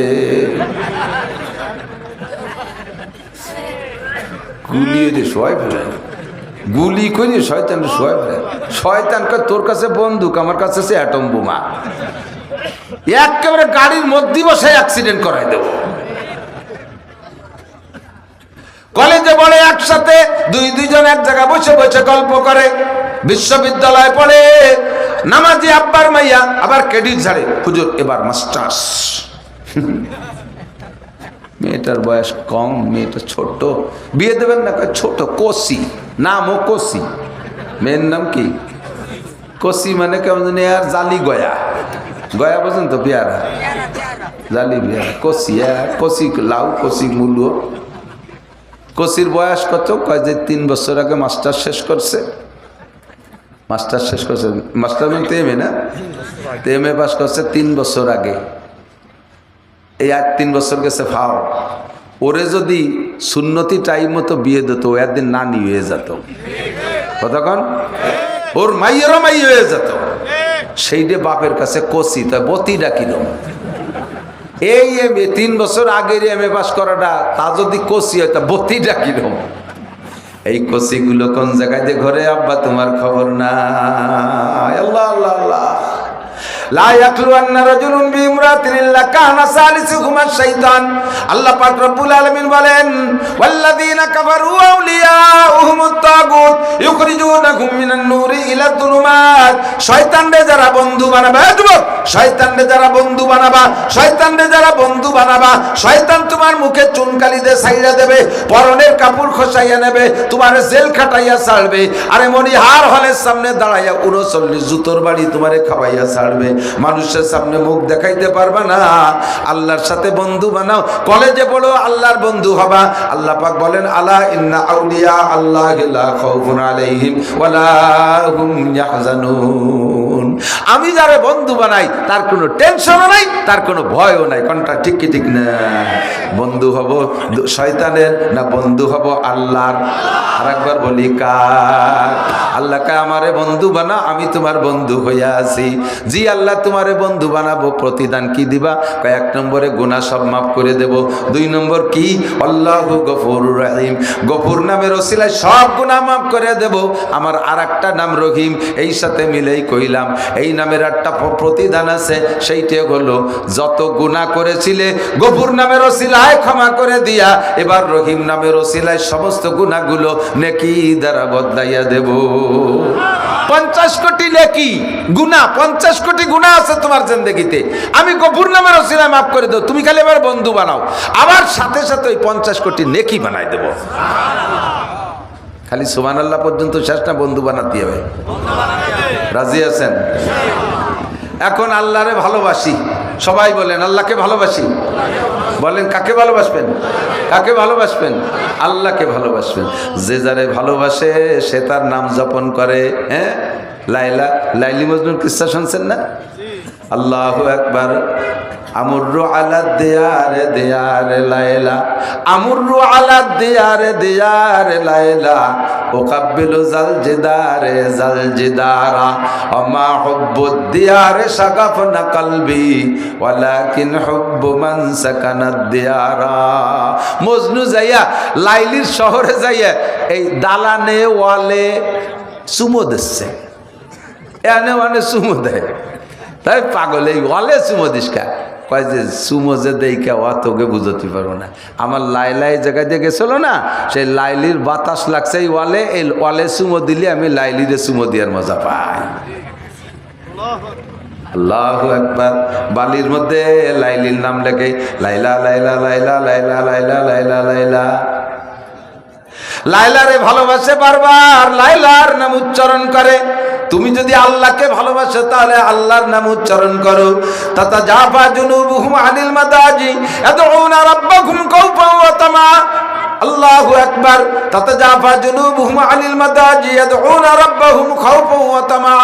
গুলি করে শয়তান শোয় ফেলে। শয়তানকে তোর কাছে বন্দুক, আমার কাছে আছে অ্যাটম বোমা, একেবারে গাড়ির মধ্যে বসে অ্যাক্সিডেন্ট করাই দেব। কলেজে পড়ে একসাথে, 2 জন এক জায়গায় বসে বসে গল্প করে। বিশ্ববিদ্যালয়ে পড়ে, নামাজি আব্বার মাইয়া, আবার ক্রেডিট ঝাড়ে, হুজুর এবার মাস্টার্স। মেয়েটার বয়স কম, মেয়েটা ছোট, বিয়ে দেবেন না? ছোট, কোসি, নামও কোসি। মেয়ের নাম কি? কোসি মানে কেমন জানি আর জালি গয়া, গয়া বোঝেন তো, পেয়ারা, জালি পেয়ারা, কোসি, কোসি লাউ, কোসি মূল্য। কোসির বয়স কত? কয় যে 3 বছর আগে মাস্টার শেষ করছে। মাস্টার শেষ করছে, মাস্টার মানে তেমে না, তেমে পাস করছে 3 বছর আগে। এই 3 বছর গেছে ফাও। ওরে যদি সুন্নতি টাইম মতো বিয়ে দিত, ও একদিন নানি হয়ে যেত। কতক্ষণ ওর মাইয়েরও মাই হয়ে যেত। সেইটে বাপের কাছে কষি, তাই বতি ডাকিল। এই এমএ 3 বছর আগের এমএ পাস করাটা তা যদি কষি হয় তা বত্তিটা কিরকম। এই কষিগুলো কোন জায়গায় যে ঘরে আব্বা তোমার খবর না। আল্লাহ আল্লাহ আল্লাহ। লা ইয়াকলুয়ান্না রাজুলুন বিইমরাতিন ইল্লা কানা সালিসুহুমা শাইতান। আল্লাহ পাক রব্বুল আলামিন বলেন, ওয়াল্লাযীনা কাফারু আউলিয়াউহুমুত তাগুত ইউখরিজুনাহুম মিনান নূরি ইলা যুলুমাত। শয়তানরে যারা বন্ধু বানাবা, যুবক, শয়তানরে যারা বন্ধু বানাবা, শয়তানরে যারা বন্ধু বানাবা, শয়তান তোমার মুখে চুনকালি দিয়ে ছাইড়া দেবে, পরনের কাপড় খসাইয়া নেবে, তোমার জেল খাটাইয়া ছাড়বে, আরে মনিহার হলের সামনে দাঁড়াইয়া 39 জুতোর বাড়ি তোমারে খাওয়াইয়া ছাড়বে। মানুষের সামনে মুখ দেখাইতে পারবা না। আল্লাহর সাথে বন্ধু বানাও, কলেজে পড়ো, আল্লাহর বন্ধু হবা। আল্লাহ পাক বলেন, আলা ইন্না আউলিয়া আল্লাহি লা খাউফুন আলাইহিম ওয়ালা হুম ইয়াহজানুন। আমি যারে বন্ধু বানাই তার কোনো টেনশনও নাই, তার কোনো ভয়ও নাই। কোনটা ঠিক কি ঠিক না? বন্ধু হব শয়তানের না বন্ধু হব আল্লাহর? আরেকবার বলি, কার? আল্লাহ কে আমারে বন্ধু বানা, আমি তোমার বন্ধু হইয়া আছি। জি আল্লাহ তোমারে বন্ধু বানাবো, প্রতিদান কি দিবা? 1 নম্বরে গুনাহ সব মাফ করে দেব। 2 নম্বর কি? আল্লাহু গফুরুর রহিম, গফুর নামের ওসিলায় সব গুনাহ মাফ করে দেব। আমার আরেকটা নাম রহিম, এই সাথে মিলেই কইলাম এই নামের একটা প্রতিদান আছে, সেইটা হলো যত গুনাহ করেছিলে গফুর নামের ওসিলায় ক্ষমা করে দিয়া এবার রহিম নামের ওসিলায় সমস্ত গুনাহগুলো নেকি দ্বারা বদলাইয়া দেব। 50 কোটি নেকি গুনাহ, 50 কোটি গুনাহ আছে তোমার জিন্দেগিতে, আমি গফুর নামের ওসিলায় মাফ করে দেব। তুমি খালি এবার বন্ধু বানাও, আবার সাথে সাথে ওই 50 কোটি নেকি বানাই দেব। খালি সুবহানাল্লাহ পর্যন্ত শেষ না, বন্ধু বানাতে হবে। রাজি আছেন? এখন আল্লাহরে ভালোবাসি, সবাই বলেন আল্লাহকে ভালোবাসি। বলেন কাকে ভালোবাসবেন? কাকে ভালোবাসবেন? আল্লাহকে ভালোবাসবেন। যে যারে ভালোবাসে সে তার নাম জপন করে। হ্যাঁ, লাইলি মজনুর কিস্সা শুনছেন না? আল্লাহু আকবার। আমুরু আলা দিয়ারে দিয়ারে লাইলা, আমুরু আলা দিয়ারে দিয়ারে লাইলা, উকাব্বিলু জাল জিদারে জাল জিদারা, আমা হুব্বুদ দিয়ারে শাগাফনা কলবি ওয়ালাকিন হুব্বু মান সাকানাদ দিয়ারা। মজনু যাইয়া লাইলির শহরে যাইয়া এই দালানে ওয়ালে চুমো দিচ্ছে, এনে ওয়ানে চুমো দেয়। তাই পাগল, এই ওয়ালে চুমো দিস কা? কয় যে চুমো যে দেই কে তোকে বুঝতে পারবো না। আমার লাইলাই জায়গায় দিয়ে গেছিল না, সেই লাইলির বাতাস লাগছে এই ওয়ালে, এই ওয়ালে চুমো দিলে আমি লাইলিরে চুমো দেওয়ার মজা পাই। আল্লাহু আকবার। বালির মধ্যে লাইলির নাম লেগে লাইলা লাইলা লাইলা লাইলা লাইলা লাইলা লাইলা, লাইলারে ভালোবাসে বারবার লাইলার নাম উচ্চারণ করে। তুমি যদি আল্লাহকে ভালোবাসো তাহলে আল্লাহর নাম উচ্চারণ করো। তাতাজাফা জুনুবুহুম আনিল মাদাজি ইয়াদউনা রাব্বাহুম খাওফান ওয়া তামা। আল্লাহু আকবার। তাতাজাফা জুনুবুহুম আনিল মাদাজি ইয়াদউনা রাব্বাহুম খাওফান ওয়া তামা।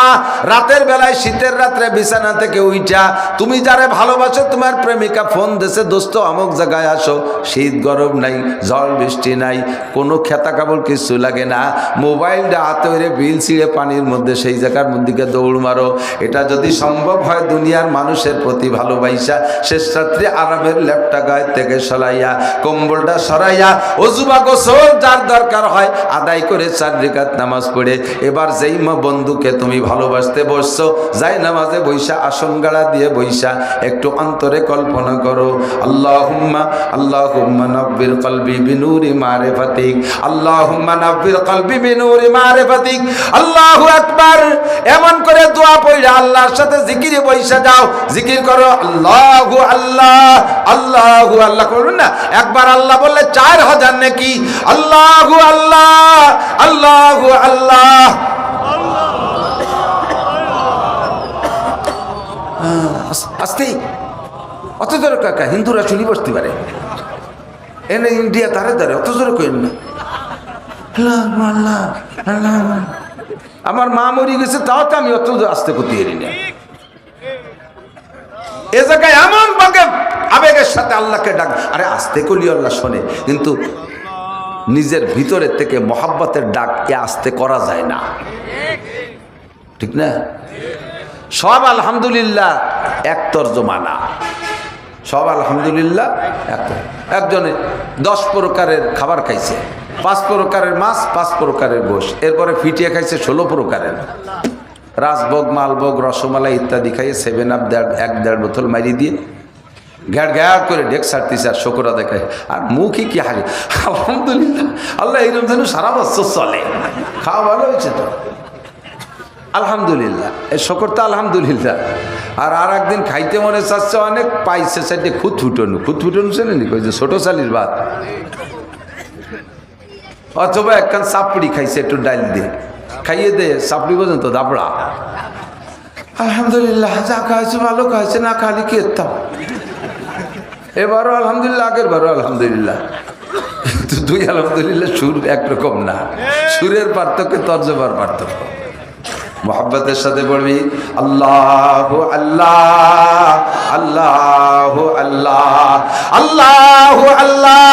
রাতের বেলায়, শীতের রাতে বিছানা থেকে উঠা তুমি যারে ভালোবাসো, তোমার প্রেমিকা ফোন দেছে, দোস্ত অমুক জায়গায় আসো। শীত গরম নাই, ঝড় বৃষ্টি নাই, কোনো খেতা কাপড় কিছু লাগে না, মোবাইলটা হাতে ধরে বিল ছিঁড়ে পানির মধ্যে সেই জায়গার মধ্যে দৌড় মারো। এটা যদি সম্ভব হয় দুনিয়ার মানুষের প্রতি ভালোবাসা, শেষ রাত্রে আরামের ল্যাপটা গায়ে থেকে সরাইয়া, কম্বলটা সরাইয়া, ওযুবা গোসল যার দরকার হয় আদায় করে 4 রাকাত নামাজ পড়ে এবার যেই বন্ধুকে তুমি ভালোবাসতে বসছো, যাই নামাজে বৈশা, আসন গাড়া দিয়ে বৈশা একটু অন্তরে কল্পনা করো, আল্লাহুম্মা আল্লাহুম্মা নব্বির কলবি বিনুরি মারিফাতিক, আল্লাহুম্মা নব্বির কলবি বিনুরি মারিফাতিক। আল্লাহু আকবার। এমন করে দোয়া পড়ে আল্লাহর সাথে জিকিরে বৈশা যাও, জিকির করো আল্লাহু আল্লাহ আল্লাহু আল্লাহ। করুন না, একবার আল্লাহ বললে 4000 নাকি। আল্লাহু আল্লাহ আল্লাহু আল্লাহ। আস্তে অত জোরে কাকা, হিন্দুরা শুনি বসতে পারে, এনে ইন্ডিয়া তারে তারে অত জোরে কইন না। আমার মা মরি গেছে, তাও তো আমি অত আস্তে করতে পারি না। এ জায়গায় এমন ভাবে আবেগের সাথে আল্লাহকে ডাক, আরে আস্তে করলি আল্লাহ শোনে, কিন্তু নিজের ভিতরের থেকে মহাব্বতের ডাক এ আস্তে করা যায় না, ঠিক না? সব আলহামদুলিল্লাহ এক তর্জমা না, সব আলহামদুলিল্লাহ। একজনে 10 প্রকারের খাবার খাইছে, 5 প্রকারের মাছ, 5 প্রকারের গোশ, এরপরে ফিটিয়ে খাইছে 16 প্রকারের, রাজভোগ, মালভোগ, রসমালাই ইত্যাদি খাইয়ে 7 আপ 1.5 বোতল মারি দিয়ে ঘ্যাড় ঘ্যাড় করে ডেক ছাড়তেছে আর শকর আদায় খায়। আর মুখে কি হাসি, আলহামদুলিল্লাহ, আল্লাহ এই রমজান সারা বছর চলে, খাওয়া ভালো হয়েছে তো আলহামদুলিল্লাহ, এই শকর তো আলহামদুলিল্লাহ। আর একদিন খাইতে মনে চাচ্ছে অনেক, পাইছে সাইডে খুদ ফুটনু চেনেনি, কই যে ছোট চালির ভাত, অথবা একখান চাপড়ি খাইছে একটু ডাইল দিয়ে, খাইয়ে দে চাপড়ি পর্যন্ত দাবড়া। আলহামদুলিল্লাহ, যা খাইছে ভালো খাইছে, না খালি কি এতাম। এবারও আলহামদুলিল্লাহ, আগের বারও আলহামদুলিল্লাহ, কিন্তু দুই আলহামদুলিল্লাহ সুর একরকম না, সুরের পার্থক্য, তর্জমার পার্থক্য। মোহাব্বতের সাথে পড়বি আল্লাহ আল্লাহ আল্লাহ আল্লাহ আল্লাহ আল্লাহ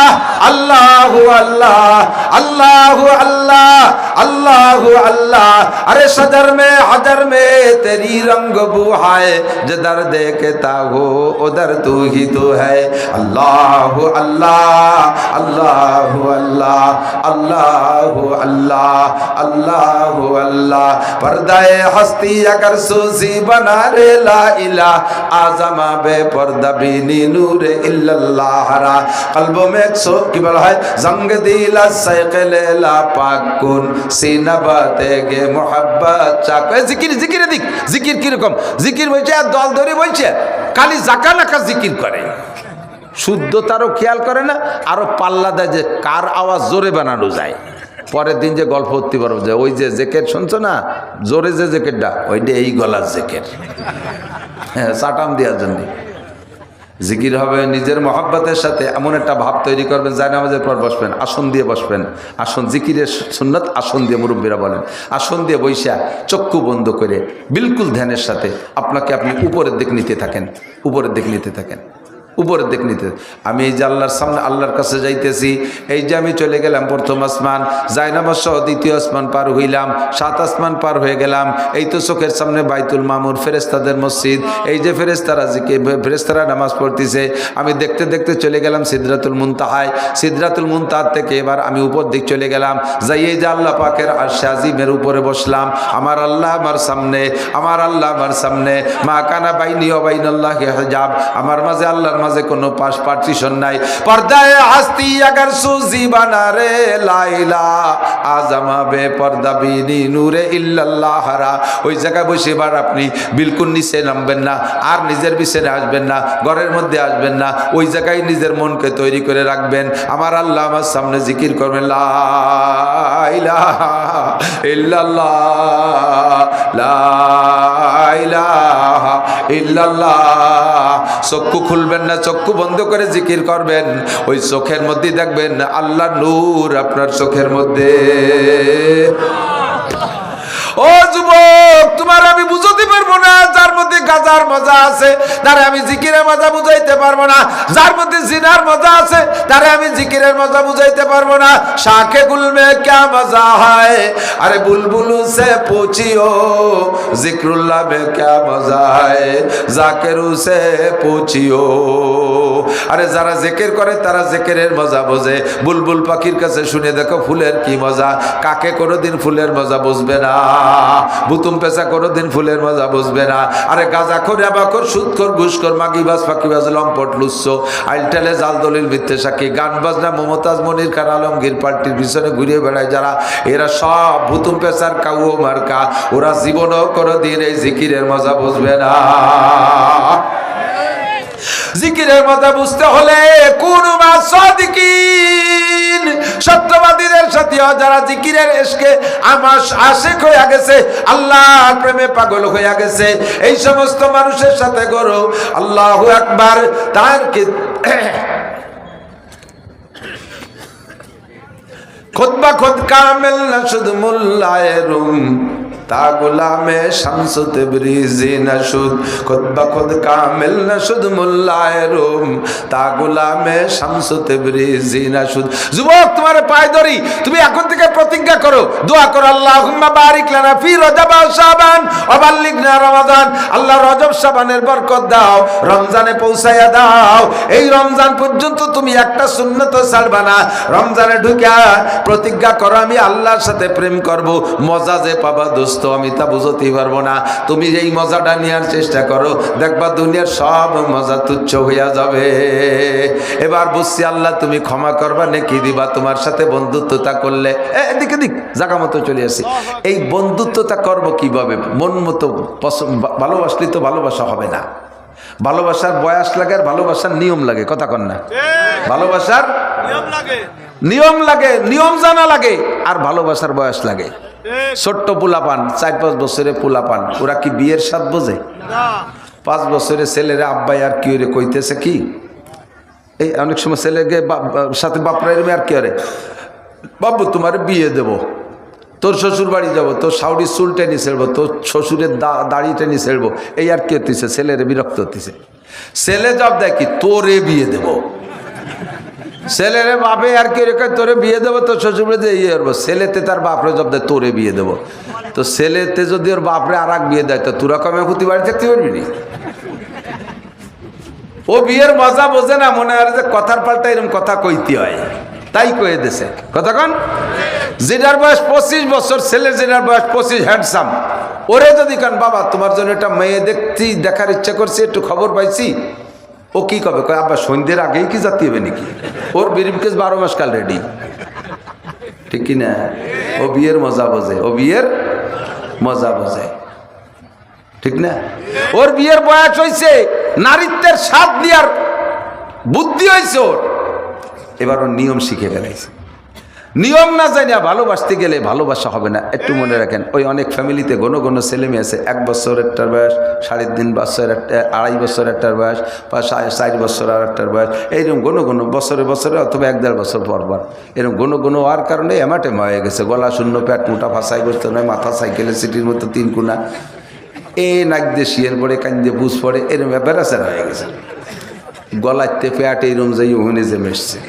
আল্লাহ আল্লাহ আল্লাহ আল্লাহ अल्लाह अल्लाह। अरे सदर में हदर में तेरी रंग बू है, जिधर देखता हो उधर तू ही तो है। अल्लाह अल्लाह अल्लाह अल्लाह अल्लाह अल्लाह अल्लाह अल्लाह। पर्दाए हस्ती अगर सूसी बना रे ला इला आजमा बे पर्दा बीनी नूर इल्लल्लाह रा। कल्बों में एक सो की बल है जंग दिला सैक़ लेला पाक कुन सीना बाते गे मोहब्बत चाको। जिकिर जिकिर दिक जिकिर की रकम जिकिर বলছে আর দল ধরে বলছে খালি জাকা নাকা জিকির করে, শুদ্ধতারও খেয়াল করে না, আরো পাল্লা দেয় যে কার আওয়াজ জোরে বানানো যায়। পরের দিন যে গল্প করতে পারবো যে ওই যে জেকের শুনছো না, জোরে যে জেকেরটা ওইটা এই গলার জেকের, হ্যাঁ চাটাম দেওয়ার জন্য। জিকির হবে নিজের মহব্বতের সাথে, এমন একটা ভাব তৈরি করবেন, যায় নামাজের পর বসবেন, আসন দিয়ে বসবেন, আসন জিকিরের সুন্নত আসন দিয়ে, মুরব্বীরা বলেন আসন দিয়ে বৈশা চক্ষু বন্ধ করে বিলকুল ধ্যানের সাথে আপনাকে আপনি উপরের দিক নিতে থাকেন, উপরের দিক নিতে থাকেন, উপরের দিক নিতে। আমি এই যে আল্লাহর সামনে আল্লাহর কাছে যাইতেছি, এই যে আমি চলে গেলাম প্রথম আসমান, জায়নামাজ সহ দ্বিতীয় আসমান পার হইলাম, 7 আসমান পার হয়ে গেলাম, এই তো চোখের সামনে বাইতুল মামুর, ফেরেশতাদের মসজিদ, এই যে ফেরেশতারা নামাজ পড়তেছে, আমি দেখতে দেখতে চলে গেলাম সিদরাতুল মুনতাহায়, সিদরাতুল মুনতাহা থেকে এবার আমি উপর দিক চলে গেলাম, যাই এই যে আল্লাহ পাকের আরশে আজিমের উপরে বসলাম। আমার আল্লাহ আমার সামনে, আমার আল্লাহ আমার সামনে, মা কানা বাইনি ওয়া বাইনাল্লাহি হিজাব, আমার মাঝে আল্লাহর মাঝে কোনো পাশ পার্টিশন নাই। পর্দায়ে হাস্তি আগার সুজি বানা রে লাইলা আজমা বে পর্দা বিনি নূরে ইল্লাল্লাহ রা। ওই জায়গায় বসে এবার আপনি বিলকুল নিচে নামবেন না, আর নিজের বিছানে আসবেন না, ঘরের মধ্যে আসবেন না, ওই জায়গায় নিজের মনকে তৈরি করে রাখবেন। আমার আল্লাহ আমার সামনে জিকির করবেন লা ইলাহা ইল্লাল্লাহ লা ইলাহা ইল্লাল্লাহ। চক্ষু খুলবেন না, চক্ষু বন্ধ করে জিকির করবেন, ওই চোখের মধ্যে দেখবেন আল্লাহ নূর আপনার চোখের মধ্যে। ও যুবক, তোমার আমি বুঝাতে পারবো না, যার মধ্যে গাজার মজা আছে তারে আমি জিকিরের মজা বুঝাইতে পারবো না, যার মধ্যে জিনার মজা আছে তারে আমি জিকিরের মজা বুঝাইতে পারবো না। শাখে গুল মে ক্যা মজা হয়, আরে বুলবুলু সে পুছিও, জিক্রুল্লাহ মে ক্যা মজা হয়, জাকিরু সে পুছিও। আরে যারা জিকির করে তারা জিকিরের মজা বোঝে, বুলবুল পাখির কাছে শুনে দেখো ফুলের কি মজা, কাকে কোনোদিন ফুলের মজা বুঝবে না, বুতুম পেশা কোনোদিন ফুলের মজা বুঝবে না। আরে গাঁজাখোর, আবাখোর, সুদখোর, ঘুষখোর, মাগিবাজ, ফাঁকিবাজ, লম্পট, লুচ্ছ, আইলটালে, জাল দলিল, মিথ্যে সাক্ষী, গান বাজনা, মমতাজ, মনির খান, আলমগীর পার্টির পিছনে ঘুরিয়ে বেড়ায় যারা, এরা সব বুতুম পেশার কাউও মার্কা, ওরা জীবনও কোনোদিন এই জিকিরের মজা বুঝবে না। জিকিরের মজা বুঝতে হলে কুনু মা সাদিকিন, সত্যবাদীদের সাথে যারা জিকিরের ইশকে আশিক হয়ে গেছে, আল্লাহর প্রেমে পাগল হয়ে গেছে, এই সমস্ত মানুষের সাথে করো। আল্লাহু আকবার। তার কি খুতবা খুদ কামেল না শুধু মোল্লায়ে রুম, তা গোলামে শামস তবরিজি নশুদ খুদ বখুদ কামিল নশুদ মোল্লায়ে রুম তা গোলামে শামস তবরিজি নশুদ। যুবক, তোমার পায়ে ধরি, তুমি এখন থেকে প্রতিজ্ঞা করো, দোয়া করো, আল্লাহুম্মা বারিক লানা ফি রজব ওয়া শাবান ওয়া বাল্লিগনা রমাদান। আল্লাহ রজব শাবানের বরকত দাও, রমজানে পৌঁছায়া দাও। এই রমজান পর্যন্ত তুমি একটা সুন্নত ছাড়বা না। রমজানে ঢুকে প্রতিজ্ঞা করো, আমি আল্লাহর সাথে প্রেম করব। মজা যে পাবা দোস্ত, আমি তা বুঝতেই পারবো না। তুমি এই মজাটা নেওয়ার চেষ্টা করো, দেখবা দুনিয়ার সব মজা তুচ্ছ হইয়া যাবে। এবার বুঝছি আল্লাহ তুমি ক্ষমা করবা, নেকি দিবা। তোমার সাথে বন্ধুত্বতা করলে এদিকে দিক জায়গা মতো চলে আসি। এই বন্ধুত্বতা করব কিভাবে? মন মতো ভালোবাসলে তো ভালোবাসা হবে না। ভালোবাসার বয়স লাগে আর ভালোবাসার নিয়ম লাগে, কথা কন না? ভালোবাসার নিয়ম লাগে, নিয়ম জানা লাগে, আর ভালোবাসার বয়স লাগে। ছোট্ট পোলাপান, 4-5 বছরের পোলাপান, ওরা কি বিয়ের স্বাদ বোঝে? 5 বছরের ছেলেরা আব্বাই আর কি ওরে কইতেছে কি, এই অনেক সময় ছেলেকে সাথে বাপরা আর কি আরে বাবু তোমার বিয়ে দেব, তোর শ্বশুর বাড়ি যাবো, তোর শাউরির চুল টেনে ছেড়বো, তোর শ্বশুরের দাড়ি টেনে ছেড়বো, এই আর কি হতেছে, ছেলেরে বিরক্ত হতেছে। ছেলে জব দেয় কি, তোরে বিয়ে দেব। ছেলেরে বাপে আর কি রেখে তোরে বিয়ে দেবো, তোর শ্বশুর বাড়িতে ইয়ে করবো। ছেলেতে তার বাপরে জব দেয় তোরে বিয়ে দেবো। তো ছেলেতে যদি ওর বাপরে আর এক বিয়ে দেয়, তো তোরা কমে হুতি বাড়ি থাকতে পারবি নি? ও বিয়ের মজা বোঝে না, মনে হয় যে কথার পাল্টা এরকম কথা কইতে হয়, তাই কয়ে দিছে। কথা কন? যেটার বয়স 25 বছর, ছেলের যেটার বয়স 25, হ্যান্ডসাম, ওরে যদি কান বাবা তোমার জন্য একটা মেয়ে দেখার ইচ্ছা করছি, একটু খবর পাইছি, ও কি কবে? কয় আব্বা সন্ধ্যের আগেই কি যাতে হবে নাকি? ওর ব্রিফকেস 12 মাস কাল রেডি, ঠিক কি না? ও বিয়ের মজা বোঝে, ও বিয়ের মজা বোঝে, ঠিক না? ওর বিয়ের বয়স হয়েছে, নারীত্বের স্বাদ নেওয়ার বুদ্ধি হয়েছে ওর। এবার ওর নিয়ম শিখে ফেলাইছে। নিয়ম না জানিয়া ভালোবাসতে গেলে ভালোবাসা হবে না। একটু মনে রাখেন, ওই অনেক ফ্যামিলিতে ঘন ঘন ছেলে মেয়ে আছে, 1 বছর একটার বয়স, 3.5 বছর একটা, 2.5 বছর একটার বয়স, বা 4 বছর আর একটার বয়স, এইরকম ঘন ঘন বছরে বছরে অথবা 1-1.5 বছর পর পর এরকম ঘন ঘন হওয়ার কারণে এমাটেমা হয়ে গেছে। গলা শূন্য, পেট মোটা, ফাঁসাই বসতে নয়, মাথা সাইকেলের সিটির মতো 3 কোনা, এ নাক দিয়ে শিয়ের পড়ে, কান দিয়ে বুঝ পড়ে, এরকম ব্যাপারাচার হয়ে গেছে। গলাতে পেট এইরকম যাই ওখানে যে মেশছে।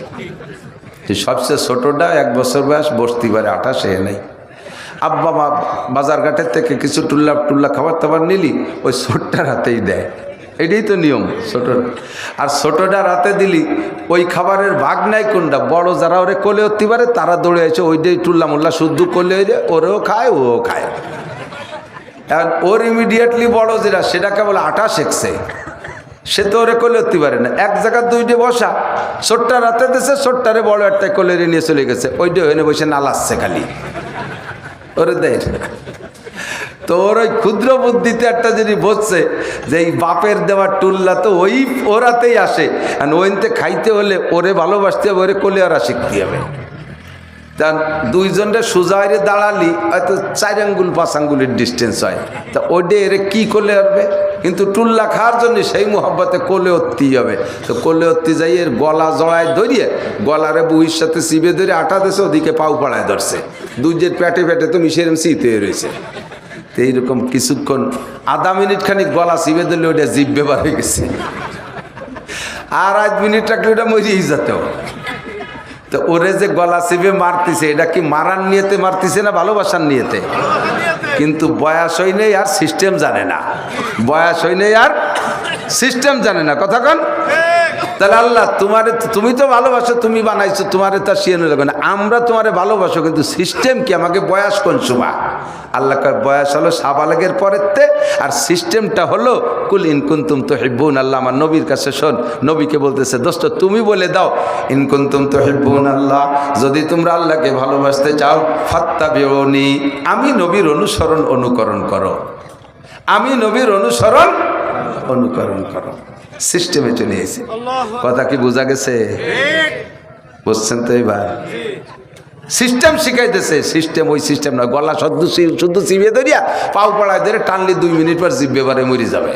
সবচেয়ে ছোটটা 1 বছর বয়স, বসতে পারে 28, নেই। আব্বা মা বাজার ঘাটের থেকে কিছু টুল্লা খাবার টাবার নিলি, ওই ছোটটার হাতেই দেয়। এটাই তো নিয়ম। আর ছোটটার হাতে দিলি ওই খাবারের ভাগ নাই কোনটা। বড় যারা ওরে কোলে উঠতে পারে তারা দৌড়ে আছে, ওইটাই টুল্লা মোল্লা শুদ্ধ কোলে ওরেও খায়, ও খায়। আর ওর ইমিডিয়েটলি বড় যেটা, সেটা কেবল আটা শেখছে, সে তো ওরে কোলে উঠতে পারে না। এক জায়গায় 2টে বসা, ছোট্টার রাতে দিয়েছে, ছোট্টারে বড় একটা কোলে নিয়ে চলে গেছে, ওইটা ওখানে বসে নালাচ্ছে খালি, ওরে দেয়। তো ওর ওই ক্ষুদ্র বুদ্ধিতে একটা জিনিস বসছে যে এই বাপের দেওয়ার টুল্লা তো ওই ওরাতেই আসে, আর ওইতে খাইতে হলে ওরে ভালোবাসতে হবে, ওরে কোলে ওরা শিখতে হবে। তা 2 জনটা সোজা হয়ে দাঁড়ালি হয়তো 4 আঙ্গুল 5 আঙ্গুলের ডিস্টেন্স হয়, তা ওইটা এরে কী করলে পারবে? কিন্তু টুল্লা খাওয়ার জন্য সেই মোহাব্বতে কোলে উঠতেই হবে। তো কোলে উঠতে যাই এর গলা জড়ায় ধরিয়ে, গলারে বুহির সাথে চিবে ধরে আটা দিয়েছে, ওদিকে পাও পাড়ায় ধরছে, দুজের পেটে পেটে তো মিশেরম শীত হয়ে রয়েছে। তো এইরকম কিছুক্ষণ, আধা মিনিট খানিক গলা চিবে ধরলে ওইটা জিভ ব্যবহার হয়ে গেছে, আর 1 মিনিট রাখলে ওটা মরিয়েই যেত। তো ওরে যে গলা চিবে মারতেছে, এটা কি মারার নিয়েতে মারতেছে না ভালোবাসার নিয়েতে? কিন্তু বয়স হয় নেই আর সিস্টেম জানে না, বয়স হয় নেই আর সিস্টেম জানে না। কথা কন? তাহলে আল্লাহ তুমি তো ভালোবাসো, তুমি বানাইছো, তোমারে তার শিয়ানো লাগবে না। আমরা তোমারে ভালোবাসো, কিন্তু সিস্টেম কি? আমাকে বয়স কোন সময়? আল্লাহ বয়স হলো সাবালেগের পরেতে, আর সিস্টেমটা হলো কুল ইন কুনতুম তুহিব্বুন আল্লাহ। আমার নবীর কাছে শোন, নবীকে বলতেছে, দোস্ত তুমি বলে দাও, ইন কুনতুম তুহিব্বুন আল্লাহ, যদি তোমরা আল্লাহকে ভালোবাসতে চাও, ফাত্তাবিউনি, আমি নবীর অনুকরণ করো, আমি নবীর অনুকরণ করো। সিস্টেমে চলে এসে কথা কি বোঝা গেছে? বুঝছেন তো? এবার সিস্টেম শিখাইতেছে। সিস্টেম ওই সিস্টেম না, গলা শুদ্ধ চিবিয়ে ধরিয়া পাও পাড়ায় ধরে টানলে 2 মিনিট পর জিভ বেবারে মরে যাবে।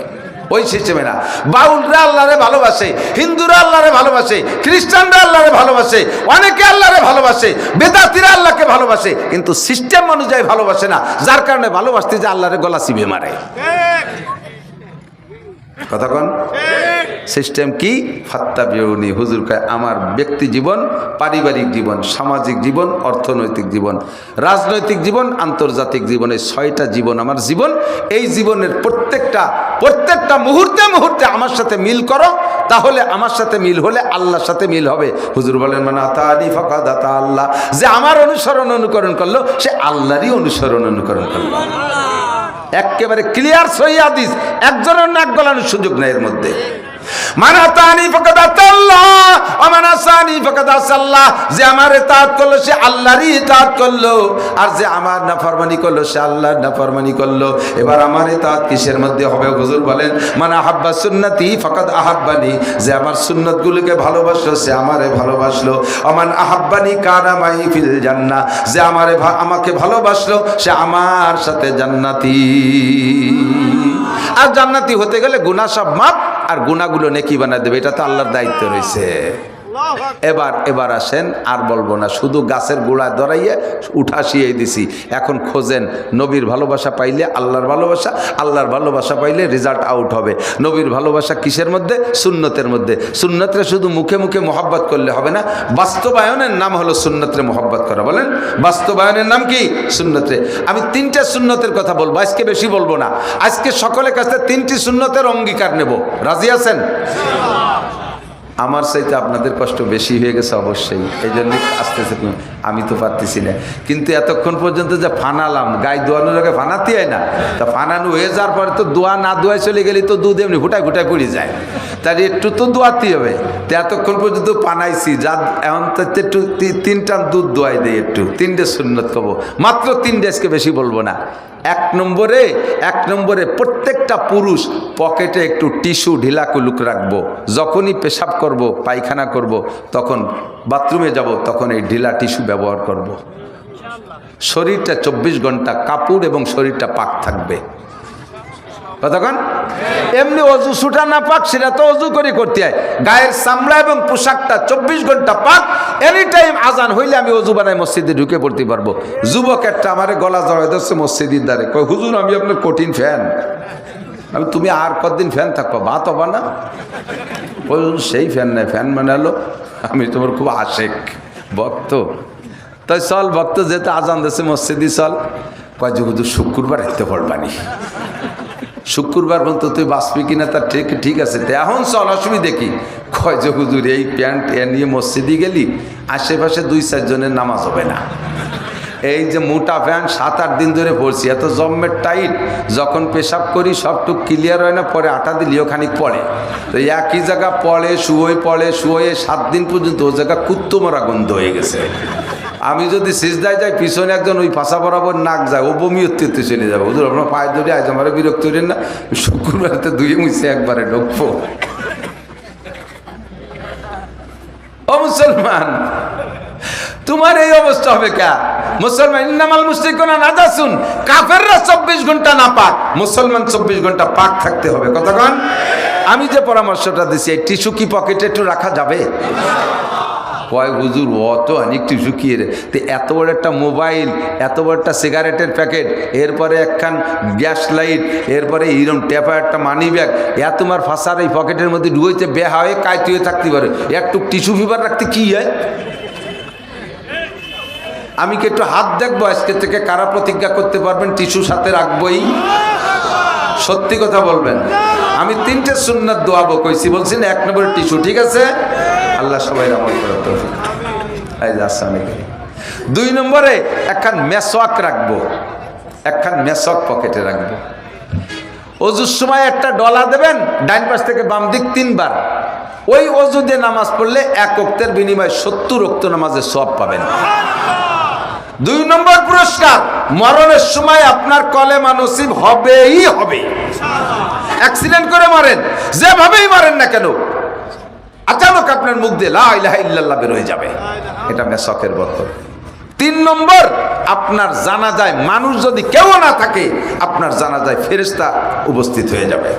ওই সিস্টেমে না। বাউলরা আল্লাহরে ভালোবাসে, হিন্দুরা আল্লাহরে ভালোবাসে, খ্রিস্টানরা আল্লাহরে ভালোবাসে, অনেকে আল্লাহরে ভালোবাসে, বেদাতিরা আল্লাহকে ভালোবাসে, কিন্তু সিস্টেম অনুযায়ী ভালোবাসে না, যার কারণে ভালোবাসতে যে আল্লাহরে গলা চিবে মারে। কথা কন সিস্টেম কি? ফাত্তাবিউনি, হুজুর কয় আমার ব্যক্তি জীবন, পারিবারিক জীবন, সামাজিক জীবন, অর্থনৈতিক জীবন, রাজনৈতিক জীবন, আন্তর্জাতিক জীবন, এই 6টা জীবন আমার জীবন। এই জীবনের প্রত্যেকটা মুহূর্তে মুহূর্তে আমার সাথে মিল করো, তাহলে আমার সাথে মিল হলে আল্লাহর সাথে মিল হবে। হুজুর বলেন মান আতানি ফাকাদ আতা আল্লাহ, যে আমার অনুকরণ করলো সে আল্লাহরই অনুকরণ করলো। একেবারে ক্লিয়ার সহিহ হাদিস, একজনের নাক গলানোর সুযোগ নেই এর মধ্যে। মান আতানি ফাকাদ আতাল্লাহ ওয়া মান আসানি ফাকাদ আসাল্লাহ, যে আমার ইতাআত করলো সে আল্লাহরই ইতাআত করলো, আর যে আমার নাফরমানি করলো সে আল্লাহর নাফরমানি করলো। এবার আমার ইতাআত কিসের মধ্যে হবে? হুজুর বলেন মান আহাব্বা সুন্নতি ফাকাদ আহাব্বানি, যে আমার সুন্নতগুলোকে ভালোবাসলো সে আমারে ভালোবাসলো। ওয়া মান আহাব্বানি কানা মাই ফিল জান্নাহ, যে আমাকে ভালোবাসলো সে আমার সাথে জান্নাতি। আর জান্নাতি হতে গেলে গুনাহ সব মাপ, আর গুনাহগুলো নেকি বানায় দেবে, এটা তো আল্লাহর দায়িত্ব রয়েছে। এবার আসেন, আর বলবো না, শুধু গাছের গোড়ায় ধরাইয়ে উঠাশিয়ে দিছি। এখন খোঁজেন নবীর ভালোবাসা পাইলে আল্লাহর ভালোবাসা, আল্লাহর ভালোবাসা পাইলে রেজাল্ট আউট হবে। নবীর ভালোবাসা কিসের মধ্যে? সুন্নতের মধ্যে। সুন্নতরে শুধু মুখে মুখে মোহাব্বত করলে হবে না, বাস্তবায়নের নাম হলো সুন্নতরে মোহাব্বত করা। বলেন বাস্তবায়নের নাম কি? সুন্নতরে। আমি 3টে সুন্নতের কথা বলবো, আজকে বেশি বলবো না। আজকে সকলের কাছে 3টি সুন্নতের অঙ্গীকার নেব, রাজি আছেন? আমার চাইতে আপনাদের কষ্ট বেশি হয়ে গেছে অবশ্যই, এই জন্য আসতেছে। আমি তো পারতেছি না, কিন্তু এতক্ষণ পর্যন্ত যে ফানালাম, গায়ে দোয়ানোর আগে ফানাতে হয় না, তা ফানানো হয়ে যাওয়ার পরে তো দোয়া না দোয়ায় চলে গেলে তো দুধ এমনি ঘুটায় পড়ে যায়, তার একটু তো দোয়াতেই হবে। তো এতক্ষণ পর্যন্ত পানাইছি, যা এখন তো একটু 3 টান দুধ দোয়াই দেয়, একটু 3টে সুন্নত কব, মাত্র 3টে, আজকে বেশি বলবো না। এক নম্বরে প্রত্যেকটা পুরুষ পকেটে একটু টিস্যু ঢিলা কুলুক রাখবো। যখনই পেশাব করব, পায়খানা করব, তখন বাথরুমে যাব, তখন এই ঢিলা টিস্যু ব্যবহার করব। শরীরটা 24 ঘন্টা কাপড় এবং শরীরটা পাক থাকবে। কতক্ষণ? এমনি অজু ছুটা না পাক, সেটা তো অজু করে করতে হয়। গায়ের চামড়া এবং পোশাকটা 24 ঘন্টা পাক। এনি টাইম আজান হইলে আমি অজু বানাই মসজিদে ঢুকে পড়তে পারবো। যুবক একটা আমারে গলা জড়াই দিচ্ছে মসজিদের দ্বারে, কয় হুজুর আমি আপনার কঠিন ফ্যান। আমি তুমি আর কতদিন ফ্যান থাকবো, ভাত হবা না? সেই ফ্যান নাই, ফ্যান মানে হলো আমি তোমার খুব আশেক ভক্ত। তাই চল ভক্ত, যেতে আজান দিচ্ছে মসজিদে চল। কয় যে হুজুর শুক্রবার আসতে পারবানি, শুক্রবার পর্যন্ত তুই বাঁচবি কিনা তার ঠিক আছে, তো এখন চল, অসুবিধে কি? কয় যে হুজুর এই প্যান্ট নিয়ে মসজিদে গেলি আশেপাশে 2-4 জনের নামাজ হবে না। এই যে মোটা প্যান্ট 7-8 দিন ধরে পড়ছি, এত জম্মের টাইট, যখন পেশাব করি সবটুক ক্লিয়ার হয় না, পরে আটা দিলেও খানিক পড়ে। তো একই জায়গা পড়ে শুয়ে 7 দিন পর্যন্ত ও জায়গা কুত্তো মরা গন্ধ হয়ে গেছে। আমি যদি সিজদায় যাই, পিছনে একজন ওই পাশা বরাবর নাক যায়, ও বমি উত্তেতে চলে যাবে। হুজুর আপনার পায়ে ধরে আজ আমার বিরক্ত হলেন না, শুক্রবারতে ধুয়ে মুছে একবারে ঢুকবো। ও মুসলমান, তোমার এই অবস্থা হবে কে? মুসলমান ইন্নামাল মুশরিকুনা নাজাসুন, কাফেররা 24 ঘন্টা না পাক, মুসলমান 24 ঘন্টা পাক থাকতে হবে। কতক্ষণ? আমি যে পরামর্শটা দিছি, এই টিস্যু কি পকেটে একটু রাখা যাবে? কয় হুজুর অত অনেক টিস্যু কি রে? তো এত বড় একটা মোবাইল, এত বড় একটা সিগারেটের প্যাকেট, এরপরে একখান গ্যাস লাইট, এরপরে এইরকম টেপা একটা মানি ব্যাগ, তোমার ফাঁসার এই পকেটের মধ্যে ঢুকেছে, বেহা হয়ে কাইতে হয়ে থাকতে পারে। একটু টিস্যু পেপার রাখতে কি হয়? আমি কি একটু হাত দেখবো আজকে থেকে কারা প্রতিজ্ঞা করতে পারবেন টিস্যু সাথে রাখবই? সত্যি কথা বলবেন। আমি 3টে সুন্নাত দোয়াবো কইছি, বলছি না? 1 নম্বরে টিস্যু, ঠিক আছে? আল্লাহ সবাই আমল করার তৌফিক। 2 নম্বরে একখান মেসওয়াক রাখবো, একখান মেসওয়াক পকেটে রাখবো। অজুর সময় একটা ডলা দেবেন, ডাইন পাশ থেকে বাম দিক 3 বার। ওই অজু দিয়ে নামাজ পড়লে 1 ওয়াক্তের বিনিময়ে 70 ওয়াক্ত নামাজের সওয়াব পাবেন। 2 নম্বর পুরস্কার, মরণের সময় আপনার কলেমা নসিব হবেই হবে। অ্যাক্সিডেন্ট করে মারেন, যেভাবেই মারেন না কেন, আচানক আপনার মুখ দিয়ে লা ইলাহা ইল্লাল্লাহ বের হয়ে যাবে। এটা মেসওয়াকের বরকত। 3 নম্বর, আপনার জানাজায় মানুষ যদি কেউ না থাকে, আপনার জানাজায় ফেরেশতা উপস্থিত হয়ে যাবে।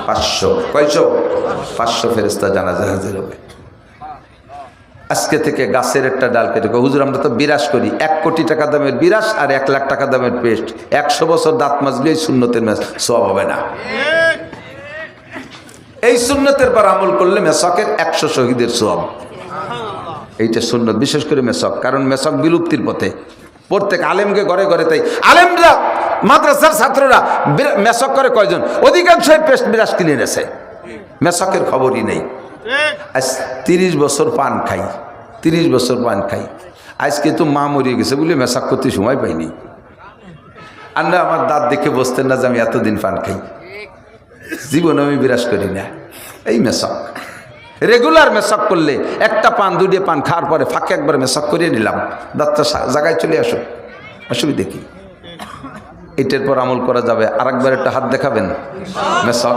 500 কয়শো 500 ফেরেশতা জানাজা হাজির হবে। আজকে থেকে গাছের একটা ডাল কেটে হুজুর আমরা তো বিরাস করি 1 কোটি টাকা দামের বিরাস আর 1 লাখ টাকা দামের পেস্ট, 100 বছর দাঁত মাজলে সুন্নতের সওয়াব হবে না। এই সুন্নতের পর আমল করলে মেসকের 100 শহীদের সওয়াব। এইটা সুন্নত, বিশেষ করে মেসক, কারণ মেসক বিলুপ্তির পথে। প্রত্যেক আলেমকে ঘরে ঘরে, তাই আলেমরা মাদ্রাসার ছাত্ররা মেসক করে কয়জন? অধিকাংশই পেস্ট বিরাস কিনে এনেছে, মেসকের খবরই নেই। আজ 30 বছর পান খাই, 30 বছর পান খাই, আজকে তো মা মরিয়ে গেছে বলে মেসাক করতে সময় পাইনি। আর না আমার দাঁত দেখে বসতেন না যে আমি এতদিন পান খাই, জীবনে আমি বিরাস করি না। এই মেসক রেগুলার মেসক করলে একটা পান 2 পান খাওয়ার পরে ফাঁকে একবার মেসক করিয়ে নিলাম, দাঁতটা জায়গায় চলে আসো, অসুবিধা কি? এটার পর আমল করা যাবে। আরেকবার একটা হাত দেখাবেন, মেসক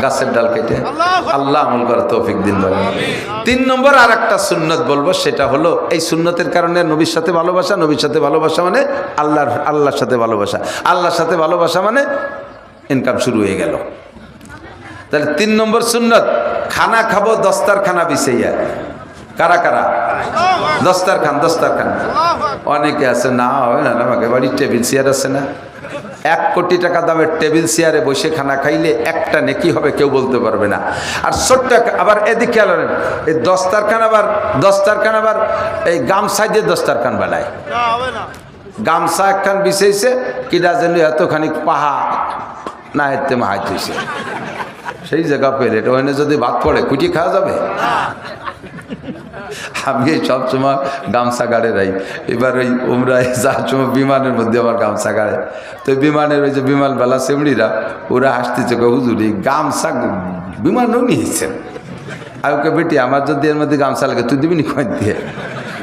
গাছের ডাল কেটে, আল্লাহ আমল করা তৌফিক দিন বলেন। 3 নম্বর আর একটা সুন্নত বলবো, সেটা হলো এই সুন্নতের কারণে নবীর সাথে ভালোবাসা। নবীর সাথে ভালোবাসা মানে আল্লাহর সাথে ভালোবাসা। আল্লাহর সাথে ভালোবাসা মানে ইনকাম শুরু হয়ে গেল। তাহলে 3 নম্বর সুন্নত, খানা খাবো দস্তারখানা বিছাইয়া। কারা কারা? দস্তারখান। অনেকে আছে না, হয় না, আমাকে বাড়ির টেবিল চেয়ার আছে না, 1 কোটি টাকা দামের টেবিল চেয়ারে বসে খানা খাইলে একটা নেকি হবে কেউ বলতে পারবে না। আর ছোট্ট আবার এদিকে এই দস্তারখান আবার এই গামছা দিয়ে দস্তারখান বানায়। গামছা একখান বিছাইছে, কিনা যেন এতখানি পাহা না হেঁটে মাহাই থইছে, সেই জায়গা পেলে ওখানে যদি ভাত পড়ে খুঁটি খাওয়া যাবে? আমি সবসময় গামছা গাড়ে রাই। এবার ওই উমরায় যার সময় বিমানের মধ্যে আমার গামছা গাড়ে, তো বিমানের ওই যে বিমান বেলা সেমড়িরা ওরা হাসতেছে, হুজুর এই গামছা বিমানও নিয়েছেন। আর ওকে বেটি আমার যদি এর মধ্যে গামছা লাগে তুই দিবি নি কয়েক দিয়ে?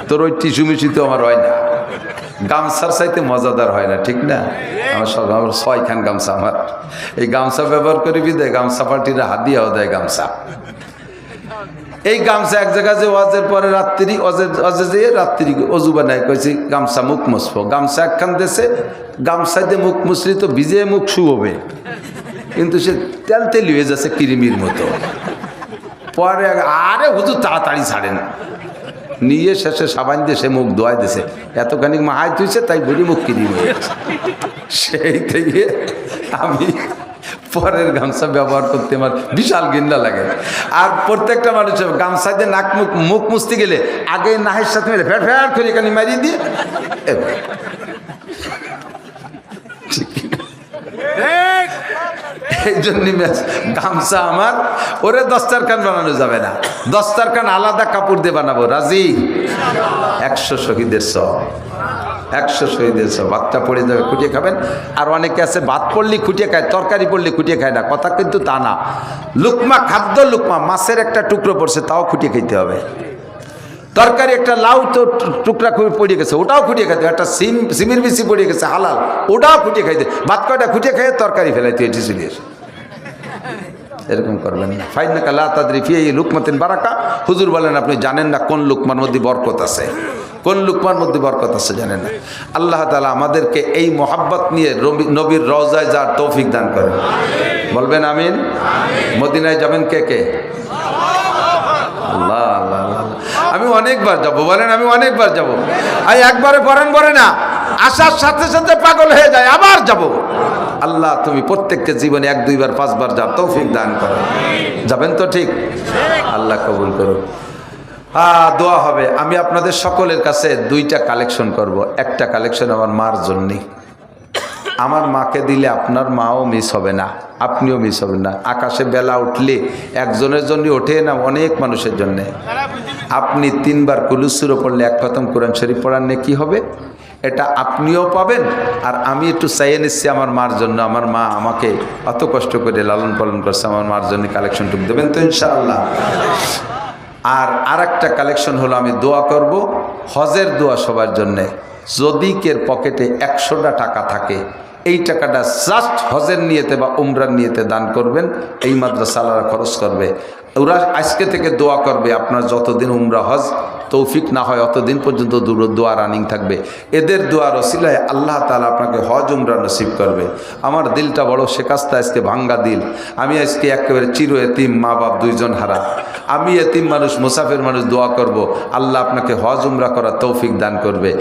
তোর ওই টিসু মিশু তো আমার হয় না, গামছার চাইতে মজাদার হয় না, ঠিক না? আমার 6খান গামছা আমার। এই গামছা ব্যবহার করি বিদায় গামছা পার্টিরা হাত দিয়েও দেয় গামছা। এই গামছা এক জায়গায় যে ওয়াজের পরে রাত্রি অজে যেয়ে রাত্রি অজু বানায় কয়েছি গামছা মুখ মুছবো। গামছা একখান দেশে গামছা দিয়ে মুখ মুছলি তো ভিজে মুখ শুয়োবে, কিন্তু সে তেল হয়ে যাচ্ছে কিরিমির মতো। পরে আরে হুজুর তাড়াতাড়ি ছাড়েন, নিয়ে শেষে সাবান দিয়ে সে মুখ ধোয়াই দিছে, এতখানি মাহাই ধুইছে তাই বলি মুখ কিরিম হয়ে গেছে। সেই থেকে আমি পরের গামছা ব্যবহার করতে আমার বিশাল ঘৃণা লাগে। আর প্রত্যেকটা মানুষের গামছা দিয়ে নাক মুখ মুছতে গেলে আগে নাহের সাথে মিলে ফের ফের করে এখানে মারিয়ে দিয়ে, এই জন্য গামছা আমার ওরে দস্তারখান বানানো যাবে না, দস্তারখান আলাদা কাপড় দিয়ে বানাবো। রাজি? 100 শহীদের সওয়াব, 100 শহীদের সওয়াব। ভাতটা পড়ে যাবে, খুঁটিয়ে খাবেন। আর অনেকে আছে ভাত পড়লে খুঁটিয়ে খায়, তরকারি পড়লে খুঁটিয়ে খায় না, কথা কিন্তু তা না। লুকমা খাদ্য, লুকমা মাছের একটা টুকরো পড়ছে তাও খুঁটিয়ে খেতে হবে। তরকারি একটা লাউ তো টুকরা পড়ে গেছে, ওটাও খুঁটিয়ে খাইতে। একটা সিমের বিচি পড়ে গেছে হালাল, ওটাও খুঁটিয়ে খাইতে। ভাত কয়টা খুঁটিয়ে খাইয়ে তরকারি ফেলাইতে এটি চলে এসে, এরকম করবেন না। ফাইনাকা লা তাদরি ফি লুকমাতিন বারাকা। হুজুর বলেন আপনি জানেন না কোন লুকমার মধ্যে বরকত আছে, কোন লুকমার মধ্যে বরকত আছে জানেন না। আল্লাহ তাআলা আমাদেরকে এই মোহাব্বত নিয়ে নবীর রওজায় যাওয়ার তৌফিক দান করেন, বলবেন আমিন। মদিনায় যাবেন কে কে? আল্লাহ আল্লাহ আল্লাহ। আমি অনেকবার যাব, বলেন আমি অনেকবার যাব। আর একবারে পরে না, আসার সাথে সাথে পাগল হয়ে যায়, আবার যাব। আল্লাহ তুমি প্রত্যেককে জীবনে 1, 2 বার 5 বার যাও তৌফিক দান করো। যাবেন তো? ঠিক, আল্লাহ কবুল করুন। দোয়া হবে। আমি আপনাদের সকলের কাছে 2টা কালেকশন করব। একটা কালেকশন আমার মার জন্যে। আমার মাকে দিলে আপনার মাও মিস হবে না, আপনিও মিস হবেন না। আকাশে বেলা উঠলে একজনের জন্য ওঠে না, অনেক মানুষের জন্য। আপনি 3 বার কুলুসুরো পড়লে 1 খতম কোরআন শরীফ পড়ার নেকি হবে, এটা আপনিও পাবেন। আর আমি একটু চাইয়ে নিচ্ছি আমার মার জন্য, আমার মা আমাকে অত কষ্ট করে লালন পালন করছে, আমার মার জন্য কালেকশনটুকু দেবেন তো ইনশাআল্লাহ। আর একটা কালেকশন হলো আমি দোয়া করব, হজের দোয়া সবার জন্যে। যদি কের পকেটে 100টা টাকা থাকে, এই টাকাটা জাস্ট হজের নিয়েতে বা উমরার নিয়েতে দান করবেন। এই মাদ্রাসালারা খরচ করবে, ওরা আজকে থেকে দোয়া করবে আপনার যতদিন উমরা হজ তৌফিক না হয় অতদিন পর্যন্ত দোয়া রানিং থাকবে। এদের দোয়ার ওসিলায় আল্লাহ তাআলা আপনাকে হজ উমরা নসিব করবে। আমার দিলটা বড় শেকাস্তা, আজকে ভাঙ্গা দিল। আমি আজকে একেবারে চির এতিম, মা বাপ দুইজন হারা। আমি এতিম মানুষ, মুসাফির মানুষ, দোয়া করব আল্লাহ আপনাকে হজ উমরা করার তৌফিক দান করবে।